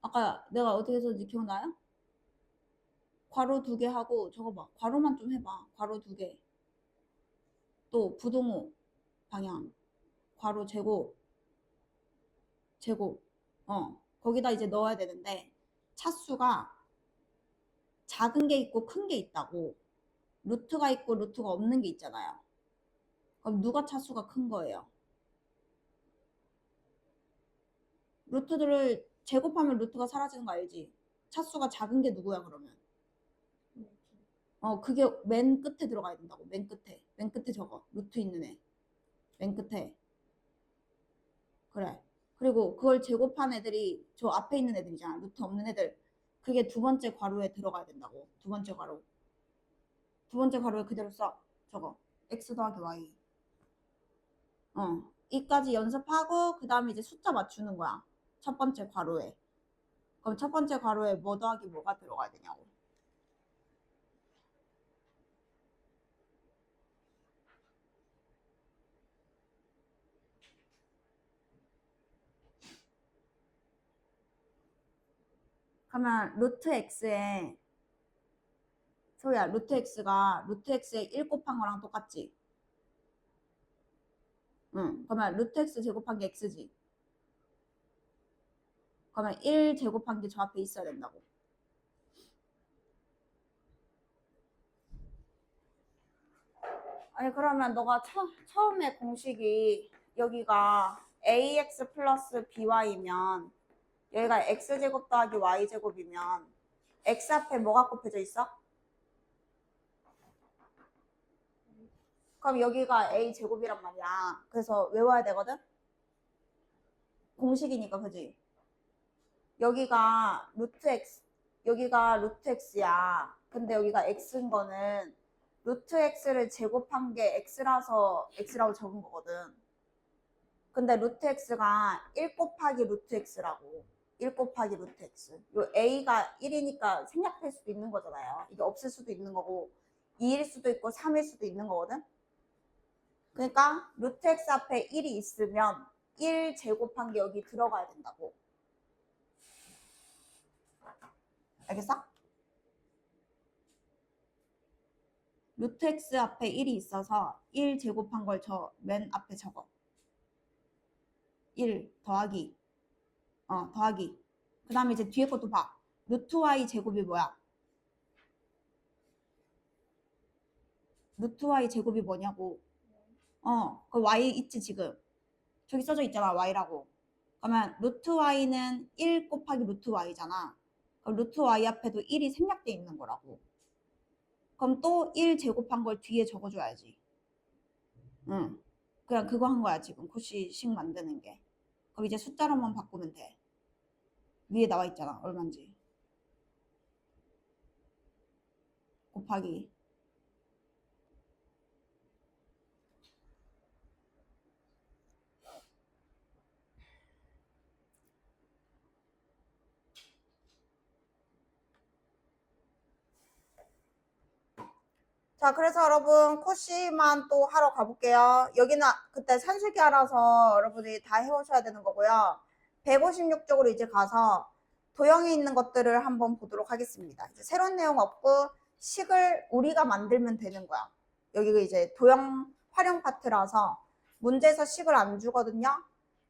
아까 내가 어떻게 했었는지 기억나요? 괄호 2개 하고 저거 봐. 괄호만 좀 해봐. 괄호 2개. 또 부등호 방향. 괄호 제곱. 제곱. 거기다 이제 넣어야 되는데 차수가 작은 게 있고 큰 게 있다고. 루트가 있고 루트가 없는 게 있잖아요. 그럼 누가 차수가 큰 거예요? 루트들을 제곱하면 루트가 사라지는 거 알지? 차수가 작은 게 누구야 그러면? 그게 맨 끝에 들어가야 된다고. 맨 끝에. 맨 끝에 저거. 루트 있는 애. 맨 끝에. 그래. 그리고 그걸 제곱한 애들이 저 앞에 있는 애들이잖아. 루트 없는 애들. 그게 2번째 괄호에 들어가야 된다고. 2번째 괄호. 2번째 괄호에 그대로 써. 저거. x 더하기 y. 이까지 연습하고 그 다음에 이제 숫자 맞추는 거야. 첫 번째 괄호에. 그럼 첫 번째 괄호에 뭐 더하기 뭐가 들어가야 되냐고. 그러면 루트 x에 소리야 루트 x가 루트 x에 1 곱한 거랑 똑같지? 응. 그러면 루트 x 제곱한 게 x지? 그러면 1 제곱한 게 저 앞에 있어야 된다고. 아니 그러면 너가 처음에 공식이 여기가 ax 플러스 by면 여기가 x제곱 더하기 y제곱이면 x 앞에 뭐가 곱해져 있어? 그럼 여기가 a제곱이란 말이야. 그래서 외워야 되거든? 공식이니까 그지? 여기가 루트 x, 여기가 루트 x야. 근데 여기가 x인 거는 루트 x를 제곱한 게 x라서 x라고 적은 거거든. 근데 루트 x가 1 곱하기 루트 x라고. 1 곱하기 루트 x. 요 a가 1이니까 생략될 수도 있는 거잖아요. 이게 없을 수도 있는 거고 2일 수도 있고 3일 수도 있는 거거든. 그러니까 루트 x 앞에 1이 있으면 1 제곱한 게 여기 들어가야 된다고. 알겠어? 루트 x 앞에 1이 있어서 1 제곱한 걸 저 맨 앞에 적어. 1 더하기 더하기 그 다음에 이제 뒤에 것도 봐. 루트 y 제곱이 뭐야? 루트 y 제곱이 뭐냐고. 그 y 있지 지금. 저기 써져 있잖아 y라고. 그러면 루트 y는 1 곱하기 루트 y잖아. 그럼 루트 y 앞에도 1이 생략돼 있는 거라고. 그럼 또 1 제곱한 걸 뒤에 적어줘야지. 응. 그냥 그거 한 거야 지금 코시식 만드는 게. 그럼 이제 숫자로만 바꾸면 돼. 위에 나와 있잖아 얼마인지. 곱하기. 자, 그래서 여러분 코시만 또 하러 가볼게요. 여기는 그때 산수기 알아서 여러분이 다 해오셔야 되는 거고요. 156쪽으로 이제 가서 도형이 있는 것들을 한번 보도록 하겠습니다. 이제 새로운 내용 없고 식을 우리가 만들면 되는 거야. 여기가 이제 도형 활용 파트라서 문제에서 식을 안 주거든요.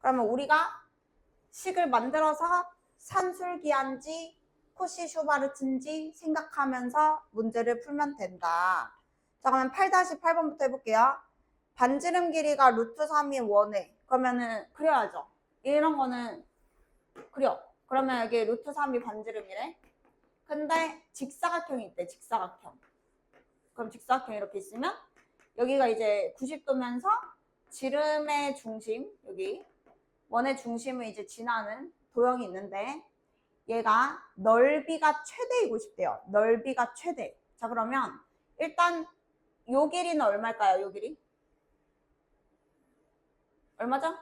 그러면 우리가 식을 만들어서 산술기한지 코시 슈바르츠인지 생각하면서 문제를 풀면 된다. 자, 그러면 8-8번부터 해볼게요. 반지름 길이가 루트 3이 원해. 그러면은 그려야죠. 이런 거는 그려. 그러면 여기 루트 3이 반지름이래. 근데 직사각형이 있대. 직사각형. 그럼 직사각형이 이렇게 있으면 여기가 이제 90도면서 지름의 중심, 여기 원의 중심을 이제 지나는 도형이 있는데 얘가 넓이가 최대이고 싶대요. 넓이가 최대. 자, 그러면 일단 요 길이는 얼마일까요? 요 길이? 얼마죠?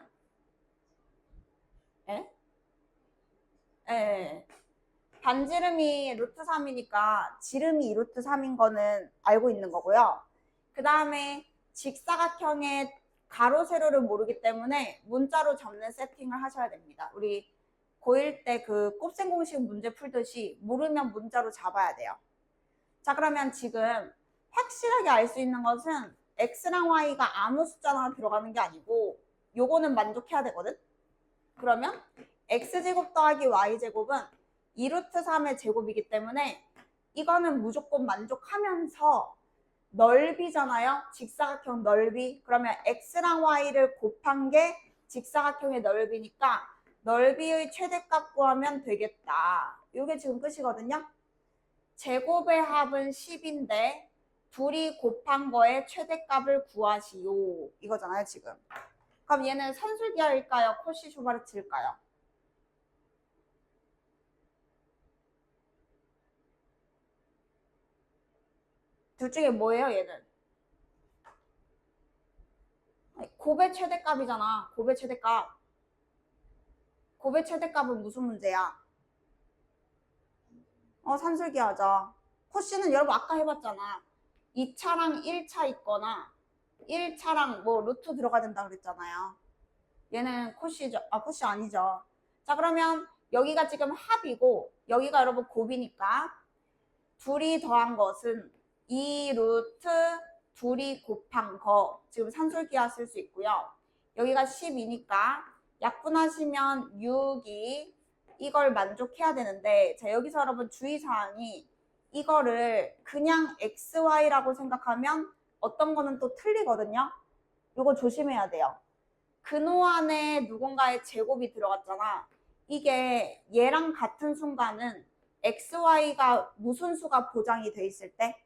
예? 예. 반지름이 루트 3이니까 지름이 2루트 3인 거는 알고 있는 거고요. 그 다음에 직사각형의 가로 세로를 모르기 때문에 문자로 접는 세팅을 하셔야 됩니다. 우리 고1 때 그 곱셈 공식 문제 풀듯이 모르면 문자로 잡아야 돼요. 자, 그러면 지금 확실하게 알 수 있는 것은 x랑 y가 아무 숫자나 들어가는 게 아니고 요거는 만족해야 되거든. 그러면 x제곱 더하기 y제곱은 2루트 3의 제곱이기 때문에 이거는 무조건 만족하면서 넓이잖아요. 직사각형 넓이. 그러면 x랑 y를 곱한 게 직사각형의 넓이니까 넓이의 최대값 구하면 되겠다. 이게 지금 끝이거든요. 제곱의 합은 10인데 둘이 곱한 거의 최대값을 구하시오. 이거잖아요, 지금. 그럼 얘는 산술기하일까요? 코시 슈바르츠일까요? 둘 중에 뭐예요, 얘는? 곱의 최대값이잖아. 곱의 최대값. 곱의 최대값은 무슨 문제야? 산술기하자. 코시는 여러분 아까 해봤잖아. 2차랑 1차 있거나 1차랑 뭐 루트 들어가야 된다 그랬잖아요. 얘는 코시죠. 코시 아니죠. 자, 그러면 여기가 지금 합이고 여기가 여러분 곱이니까 둘이 더한 것은 2루트 둘이 곱한 거. 지금 산술기하 쓸 수 있고요. 여기가 10이니까 약분하시면 6이 이걸 만족해야 되는데, 자, 여기서 여러분 주의사항이 이거를 그냥 xy라고 생각하면 어떤 거는 또 틀리거든요. 이거 조심해야 돼요. 근호 안에 누군가의 제곱이 들어갔잖아. 이게 얘랑 같은 순간은 xy가 무슨 수가 보장이 돼 있을 때?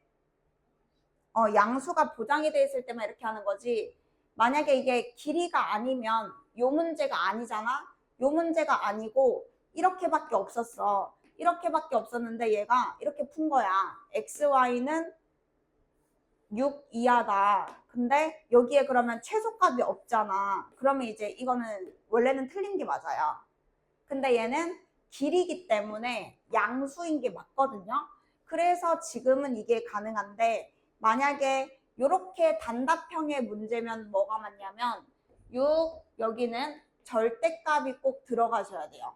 양수가 보장이 돼 있을 때만 이렇게 하는 거지. 만약에 이게 길이가 아니면 요 문제가 아니잖아. 요 문제가 아니고 이렇게밖에 없었어. 이렇게밖에 없었는데 얘가 이렇게 푼 거야. xy는 6 이하다. 근데 여기에 그러면 최소값이 없잖아. 그러면 이제 이거는 원래는 틀린 게 맞아요. 근데 얘는 길이기 때문에 양수인 게 맞거든요. 그래서 지금은 이게 가능한데 만약에 이렇게 단답형의 문제면 뭐가 맞냐면 6 여기는 절대값이 꼭 들어가셔야 돼요.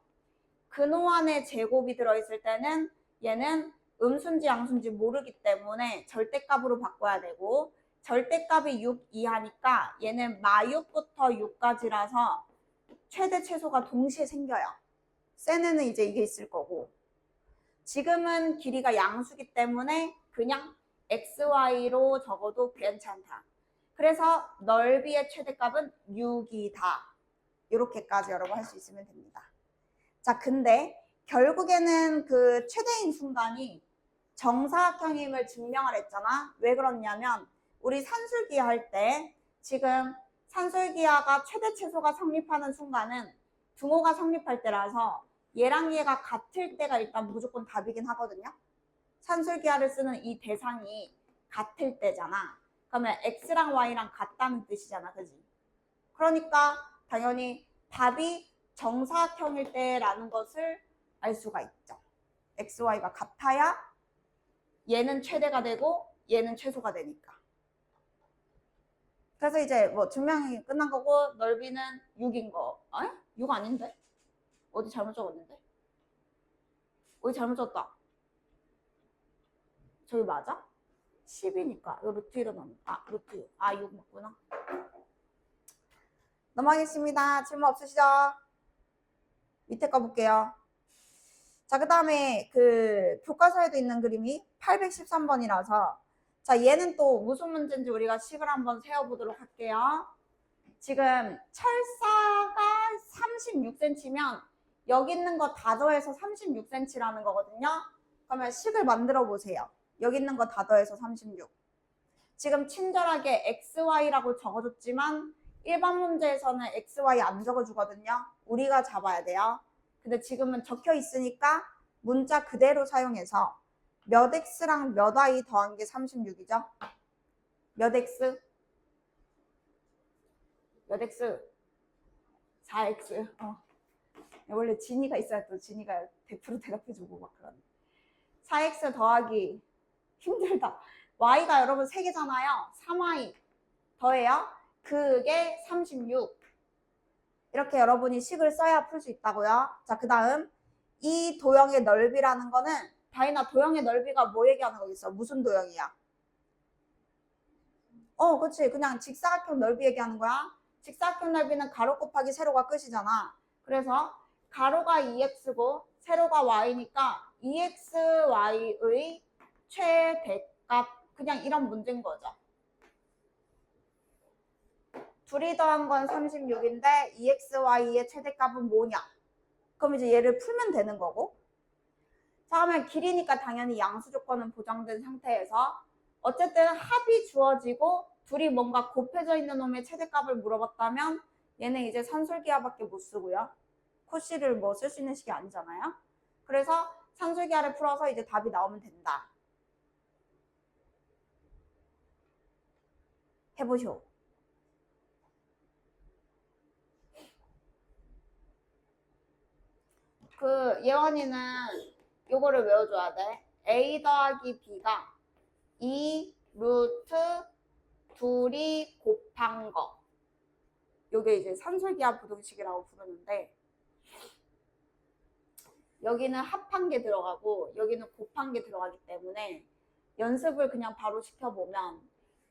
근호 안에 제곱이 들어있을 때는 얘는 음수인지 양수인지 모르기 때문에 절대값으로 바꿔야 되고 절대값이 6 이하니까 얘는 마육부터 6까지라서 최대 최소가 동시에 생겨요. 센에는 이제 이게 있을 거고 지금은 길이가 양수기 때문에 그냥 xy로 적어도 괜찮다. 그래서 넓이의 최대값은 6이다. 이렇게까지 여러분 할 수 있으면 됩니다. 자, 근데 결국에는 그 최대인 순간이 정사각형임을 증명을 했잖아. 왜 그렇냐면 우리 산술기하 할 때 지금 산술기하가 최대 최소가 성립하는 순간은 등호가 성립할 때라서 얘랑 얘가 같을 때가 일단 무조건 답이긴 하거든요. 산술기하를 쓰는 이 대상이 같을 때잖아. 그러면 x랑 y랑 같다는 뜻이잖아. 그지? 그러니까 당연히 답이 정사각형일 때라는 것을 알 수가 있죠. x, y가 같아야 얘는 최대가 되고 얘는 최소가 되니까. 그래서 이제 뭐 증명이 끝난 거고 넓이는 6인 거. 6 아닌데? 어디 잘못 적었는데? 어디 잘못 적었다. 저기 맞아? 10이니까 이거 루트 1로 넘어. 루트 6 맞구나. 넘어가겠습니다. 질문 없으시죠? 밑에 거 볼게요. 자, 그 다음에 그 교과서에도 있는 그림이 813번이라서 자, 얘는 또 무슨 문제인지 우리가 식을 한번 세워보도록 할게요. 지금 철사가 36cm면 여기 있는 거 다 더해서 36cm라는 거거든요. 그러면 식을 만들어 보세요. 여기 있는 거 다 더해서 36. 지금 친절하게 XY라고 적어줬지만 일반 문제에서는 XY 안 적어주거든요. 우리가 잡아야 돼요. 근데 지금은 적혀 있으니까 문자 그대로 사용해서 몇 X랑 몇 Y 더한 게 36이죠. 몇 X? 몇 X? 4X. 원래 진이가 있어야 또 진이가 100% 대답해주고 막 그러네. 4X 더하기 힘들다. Y가 여러분 3개잖아요. 3Y 더해요. 그게 36. 이렇게 여러분이 식을 써야 풀 수 있다고요. 자, 그 다음 이 도형의 넓이라는 거는 다인아 도형의 넓이가 뭐 얘기하는 거겠어? 무슨 도형이야? 그치. 그냥 직사각형 넓이 얘기하는 거야. 직사각형 넓이는 가로 곱하기 세로가 끝이잖아. 그래서 가로가 2x고 세로가 y니까 2xy의 최대값 그냥 이런 문제인 거죠. 둘이 더한 건 36인데 2xy의 최대값은 뭐냐? 그럼 이제 얘를 풀면 되는 거고. 자, 그러면 길이니까 당연히 양수 조건은 보장된 상태에서 어쨌든 합이 주어지고 둘이 뭔가 곱해져 있는 놈의 최대값을 물어봤다면 얘는 이제 산술기하밖에 못 쓰고요. 코씨를 뭐 쓸 수 있는 식이 아니잖아요. 그래서 산술기하를 풀어서 이제 답이 나오면 된다. 해보쇼. 그 예원이는 요거를 외워줘야 돼. A 더하기 B가 2 루트 둘이 곱한 거. 요게 이제 산술기하 부등식이라고 부르는데 여기는 합한 게 들어가고 여기는 곱한 게 들어가기 때문에 연습을 그냥 바로 시켜보면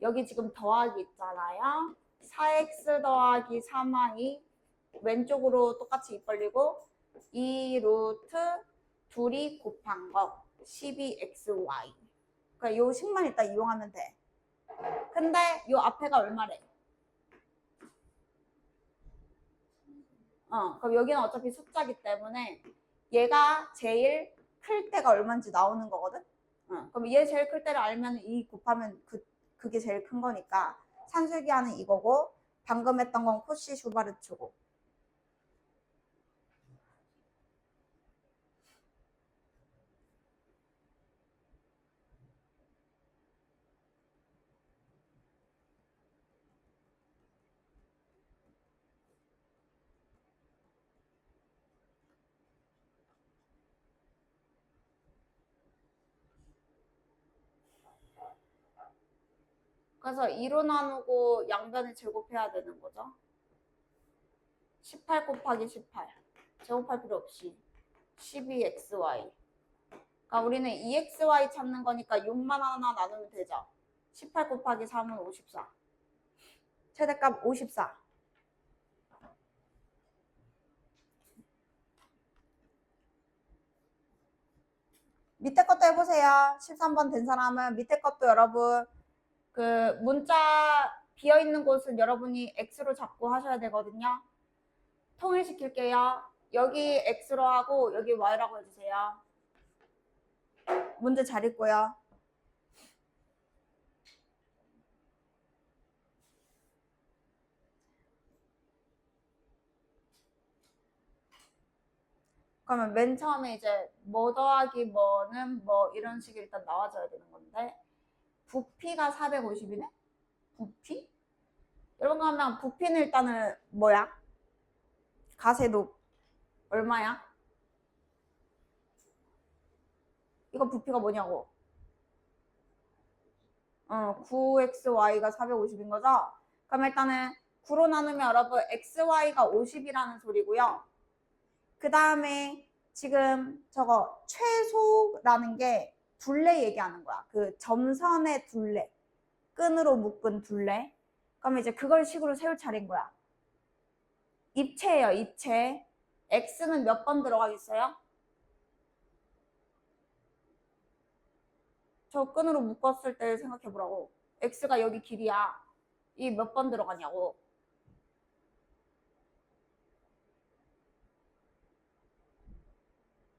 여기 지금 더하기 있잖아요. 4x 더하기 3y 왼쪽으로 똑같이 입 벌리고 2 루트 둘이 곱한 거 12xy. 그러니까 요 식만 일단 이용하면 돼. 근데 요 앞에가 얼마래? 그럼 여기는 어차피 숫자기 때문에 얘가 제일 클 때가 얼마인지 나오는 거거든? 그럼 얘 제일 클 때를 알면 이 곱하면 그게 제일 큰 거니까 산술기하는 이거고 방금 했던 건 코시 슈바르츠고. 그래서 2로 나누고 양변을 제곱해야 되는 거죠. 18 곱하기 18. 제곱할 필요 없이 12xy. 그러니까 우리는 2xy 찾는 거니까 6만 하나 나누면 되죠. 18 곱하기 3은 54. 최대값 54. 밑에 것도 해보세요. 13번 된 사람은 밑에 것도 여러분 그 문자 비어있는 곳은 여러분이 X로 잡고 하셔야 되거든요. 통일시킬게요. 여기 X로 하고 여기 Y라고 해주세요. 문제 잘 읽고요. 그러면 맨 처음에 이제 뭐 더하기 뭐는 뭐 이런 식이 일단 나와줘야 되는 건데 부피가 450이네? 부피? 여러분 그러면 부피는 일단은 뭐야? 가세도 얼마야? 이거 부피가 뭐냐고? 9xy가 450인 거죠? 그럼 일단은 9로 나누면 여러분 xy가 50이라는 소리고요. 그 다음에 지금 저거 최소라는 게 둘레 얘기하는 거야. 그 점선의 둘레, 끈으로 묶은 둘레. 그러면 이제 그걸 식으로 세울 차례인 거야. 입체예요, 입체. x는 몇 번 들어가겠어요? 저 끈으로 묶었을 때 생각해 보라고. x가 여기 길이야. 이 몇 번 들어가냐고.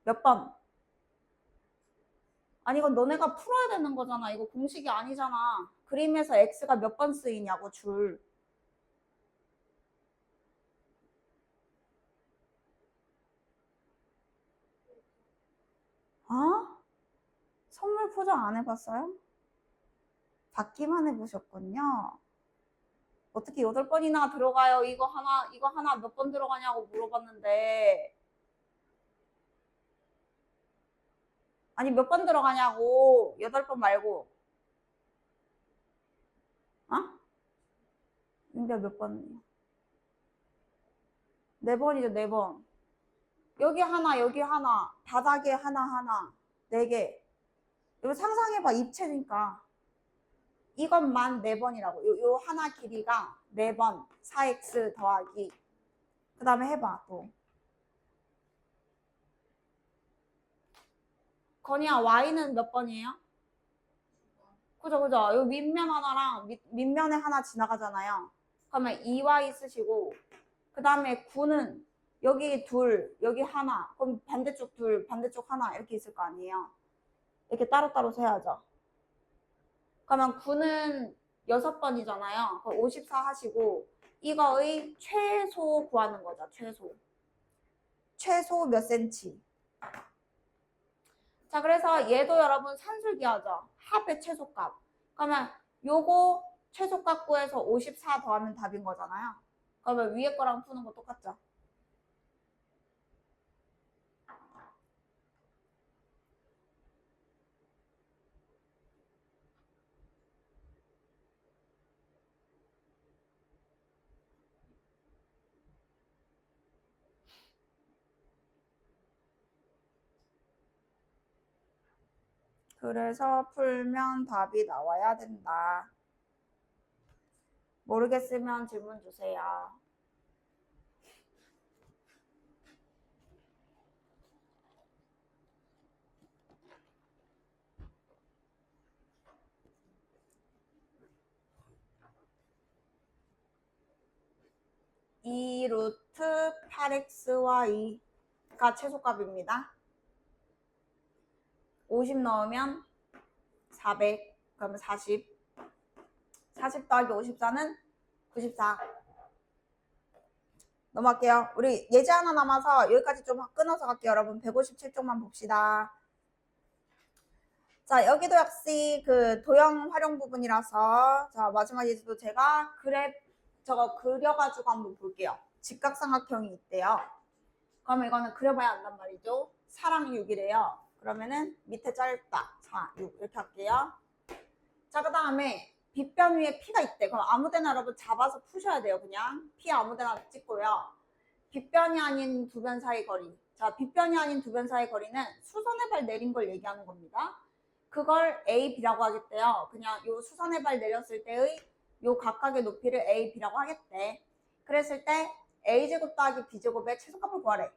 몇 번? 아니 이건 너네가 풀어야 되는 거잖아. 이거 공식이 아니잖아. 그림에서 x가 몇 번 쓰이냐고 줄. 어? 선물 포장 안 해봤어요? 받기만 해보셨군요. 어떻게 8번이나 들어가요? 이거 하나 몇 번 들어가냐고 물어봤는데. 아니 몇 번 들어가냐고. 8번 말고. 어? 근데 몇 번이요? 4번이죠, 4번. 여기 하나, 여기 하나, 바닥에 하나, 4개. 이거 상상해봐, 입체니까. 이것만 4번이라고. 요 하나 길이가 4번. 4x 더하기. 그 다음에 해봐, 또. 건이야, y는 몇 번이에요? 그죠, 그죠. 요 밑면 하나랑 밑면에 하나 지나가잖아요. 그러면 2y 쓰시고, 그 다음에 9는 여기 둘, 여기 하나, 그럼 반대쪽 둘, 반대쪽 하나 이렇게 있을 거 아니에요. 이렇게 따로따로 세야죠. 그러면 9는 6번이잖아요. 그럼 54 하시고 이거의 최소 구하는 거죠. 최소 몇 센치. 자, 그래서 얘도 여러분 산술기하죠. 합의 최소값. 그러면 요거 최소값 구해서 54 더하면 답인 거잖아요. 그러면 위에 거랑 푸는 거 똑같죠. 그래서 풀면 답이 나와야 된다. 모르겠으면 질문 주세요. 이 루트 8xy가 최소값입니다. 50 넣으면 400, 그러면 40. 40 더하기 54는 94. 넘어갈게요. 우리 예제 하나 남아서 여기까지 좀 끊어서 갈게요. 여러분 157쪽만 봅시다. 자, 여기도 역시 그 도형 활용 부분이라서 자, 마지막 예제도 제가 저거 그려가지고 한번 볼게요. 직각삼각형이 있대요. 그러면 이거는 그려봐야 한단 말이죠. 4랑 6이래요. 그러면은 밑에 짧다. 4, 6 이렇게 할게요. 자, 그 다음에 빗변 위에 P가 있대. 그럼 아무데나 여러분 잡아서 푸셔야 돼요. 그냥 P 아무데나 찍고요. 빗변이 아닌 두 변 사이 거리. 자, 빗변이 아닌 두 변 사이 거리는 수선의 발 내린 걸 얘기하는 겁니다. 그걸 A, B라고 하겠대요. 그냥 요 수선의 발 내렸을 때의 요 각각의 높이를 A, B라고 하겠대. 그랬을 때 A제곱 더하기 B제곱의 최소값을 구하래.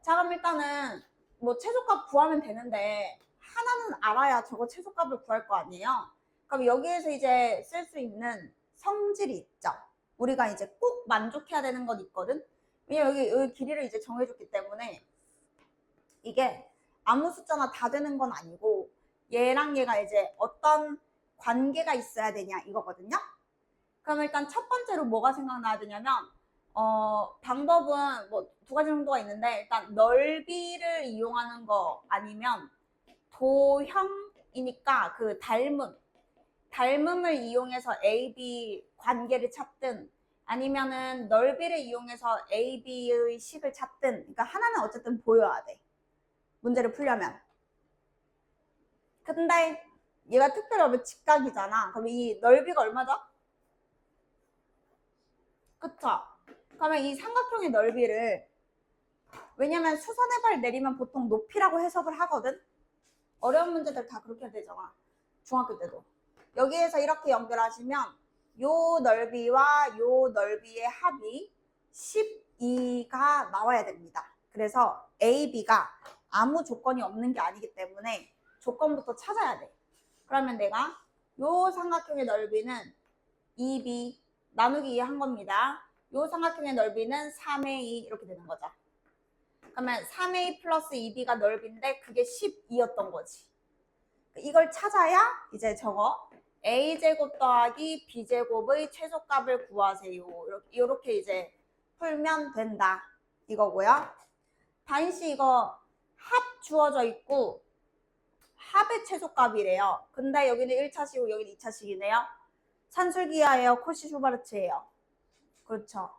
자, 그럼 일단은 뭐 최소값 구하면 되는데 하나는 알아야 저거 최소값을 구할 거 아니에요. 그럼 여기에서 이제 쓸 수 있는 성질이 있죠. 우리가 이제 꼭 만족해야 되는 건 있거든. 왜냐면 여기 길이를 이제 정해줬기 때문에 이게 아무 숫자나 다 되는 건 아니고 얘랑 얘가 이제 어떤 관계가 있어야 되냐 이거거든요. 그럼 일단 첫 번째로 뭐가 생각나야 되냐면 방법은 뭐 2가지 정도가 있는데 일단 넓이를 이용하는 거 아니면 도형이니까 그 닮음을 이용해서 A, B 관계를 찾든 아니면은 넓이를 이용해서 A, B의 식을 찾든 그러니까 하나는 어쨌든 보여야 돼. 문제를 풀려면. 근데 얘가 특별히 직각이잖아. 그럼 이 넓이가 얼마죠? 그쵸? 그러면 이 삼각형의 넓이를 왜냐면 수선의 발 내리면 보통 높이라고 해석을 하거든. 어려운 문제들 다 그렇게 되잖아. 중학교 때도. 여기에서 이렇게 연결하시면 요 넓이와 요 넓이의 합이 12가 나와야 됩니다. 그래서 A, B가 아무 조건이 없는 게 아니기 때문에 조건부터 찾아야 돼. 그러면 내가 요 삼각형의 넓이는 2b 나누기 2 한 겁니다. 요 삼각형의 넓이는 3a 이렇게 되는 거죠. 그러면 3a 플러스 2b가 넓이인데 그게 12였던 거지. 이걸 찾아야 이제 저거 a제곱 더하기 b제곱의 최소값을 구하세요. 이렇게 이제 풀면 된다. 이거고요. 단시 이거 합 주어져 있고 합의 최소값이래요. 근데 여기는 1차식이고 여기는 2차식이네요. 산술기하예요? 코시 슈바르츠예요? 그렇죠.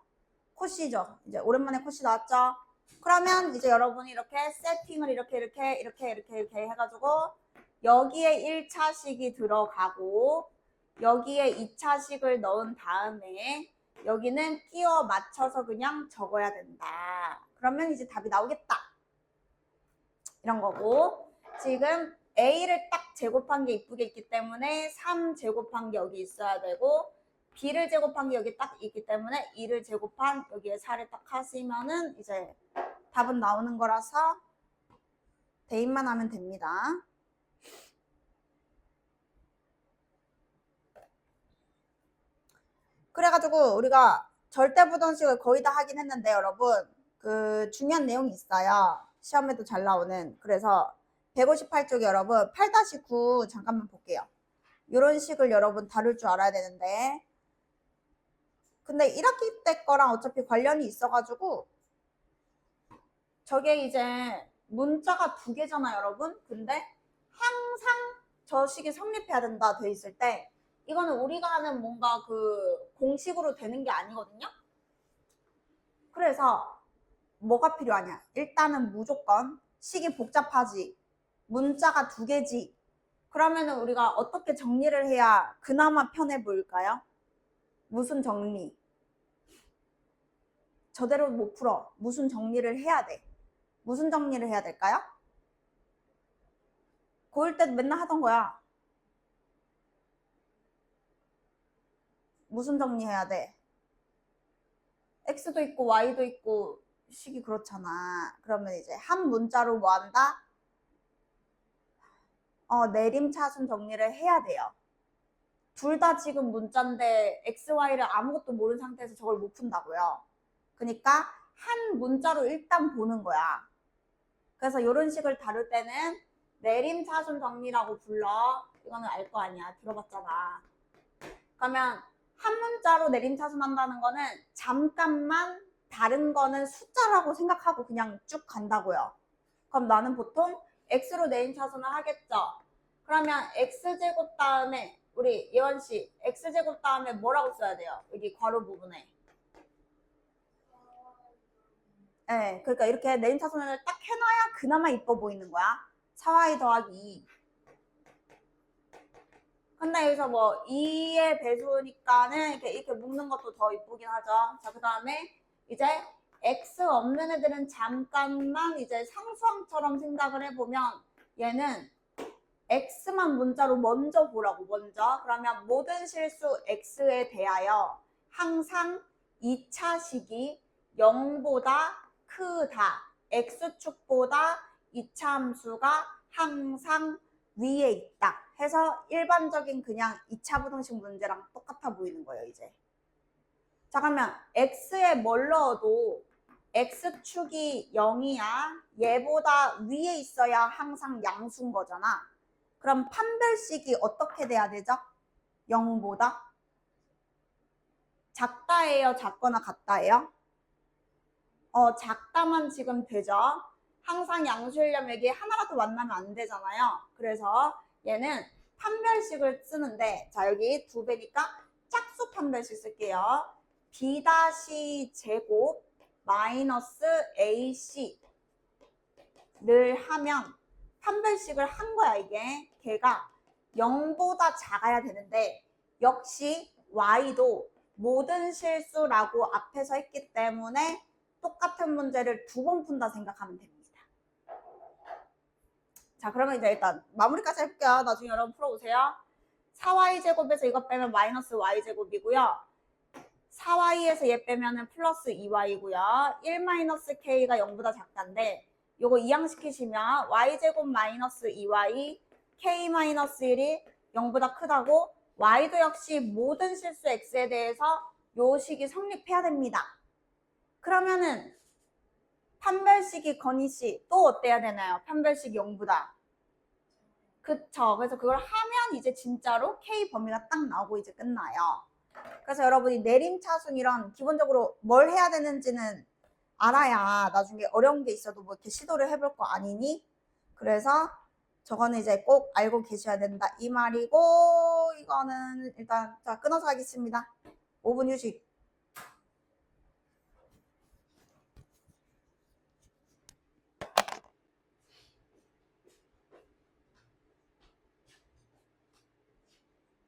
코시죠. 이제 오랜만에 코시 나왔죠. 그러면 이제 여러분이 이렇게 세팅을 이렇게 해가지고 여기에 1차식이 들어가고 여기에 2차식을 넣은 다음에 여기는 끼워 맞춰서 그냥 적어야 된다. 그러면 이제 답이 나오겠다. 이런 거고 지금 A를 딱 제곱한 게 이쁘게 있기 때문에 3 제곱한 게 여기 있어야 되고 B를 제곱한 게 여기 딱 있기 때문에 2를 제곱한 여기에 4를 딱 하시면은 이제 답은 나오는 거라서 대입만 하면 됩니다. 그래가지고 우리가 절대부등식을 거의 다 하긴 했는데 여러분 그 중요한 내용이 있어요. 시험에도 잘 나오는. 그래서 158쪽에 여러분 8-9 잠깐만 볼게요. 이런 식을 여러분 다룰 줄 알아야 되는데 근데 1학기 때 거랑 어차피 관련이 있어가지고 저게 이제 문자가 2개잖아 여러분. 근데 항상 저 식이 성립해야 된다 돼 있을 때 이거는 우리가 하는 뭔가 그 공식으로 되는 게 아니거든요. 그래서 뭐가 필요하냐? 일단은 무조건 식이 복잡하지. 문자가 2개지. 그러면은 우리가 어떻게 정리를 해야 그나마 편해 보일까요? 무슨 정리? 저대로 못 풀어. 무슨 정리를 해야 돼? 무슨 정리를 해야 될까요? 고1 때도 맨날 하던 거야. 무슨 정리해야 돼? X도 있고 Y도 있고 식이 그렇잖아. 그러면 이제 한 문자로 뭐 한다? 내림차순 정리를 해야 돼요. 둘 다 지금 문자인데 X, Y를 아무것도 모르는 상태에서 저걸 못 푼다고요. 그러니까 한 문자로 일단 보는 거야. 그래서 이런 식을 다룰 때는 내림차순 정리라고 불러. 이거는 알 거 아니야. 들어봤잖아. 그러면 한 문자로 내림차순 한다는 거는 잠깐만 다른 거는 숫자라고 생각하고 그냥 쭉 간다고요. 그럼 나는 보통 X로 내림차순을 하겠죠. 그러면 X제곱 다음에 우리 예원씨 X제곱 다음에 뭐라고 써야 돼요? 여기 괄호 부분에. 네, 그러니까 이렇게 내림차순을 딱 해놔야 그나마 이뻐 보이는 거야. 4y 더하기 2. 근데 여기서 뭐 2의 배수니까는 이렇게 묶는 것도 더 이쁘긴 하죠. 자, 그 다음에 이제 X 없는 애들은 잠깐만 이제 상수항처럼 생각을 해보면 얘는 X만 문자로 먼저 보라고 먼저. 그러면 모든 실수 X에 대하여 항상 2차식이 0보다 크다. X축보다 2차 함수가 항상 위에 있다. 해서 일반적인 그냥 2차 부등식 문제랑 똑같아 보이는 거예요, 이제. 자, 그러면 X에 뭘 넣어도 X축이 0이야. 얘보다 위에 있어야 항상 양수인 거잖아. 그럼 판별식이 어떻게 돼야 되죠? 0보다? 작다예요? 작거나 같다예요? 작다만 지금 되죠. 항상 양수이려면 이게 하나라도 만나면 안 되잖아요. 그래서 얘는 판별식을 쓰는데 자 여기 2배니까 짝수 판별식 쓸게요. B-제곱 마이너스 AC 를 하면 판별식을 한 거야 이게. 걔가 0보다 작아야 되는데 역시 Y도 모든 실수라고 앞에서 했기 때문에 똑같은 문제를 2번 푼다 생각하면 됩니다. 자, 그러면 이제 일단 마무리까지 해볼게요. 나중에 여러분 풀어보세요. 4y제곱에서 이거 빼면 마이너스 y제곱이고요. 4y에서 얘 빼면 플러스 2y고요. 1-k가 0보다 작다인데 요거 이항시키시면 y제곱 마이너스 2y K-1이 0보다 크다고 Y도 역시 모든 실수 X에 대해서 요 식이 성립해야 됩니다. 그러면은 판별식이 건희씨 또 어때야 되나요? 판별식이 0보다. 그쵸. 그래서 그걸 하면 이제 진짜로 K 범위가 딱 나오고 이제 끝나요. 그래서 여러분이 내림차순 이런 기본적으로 뭘 해야 되는지는 알아야 나중에 어려운 게 있어도 뭐 이렇게 시도를 해볼 거 아니니? 그래서 저거는 이제 꼭 알고 계셔야 된다 이 말이고, 이거는 일단 자 끊어서 하겠습니다. 5분 휴식.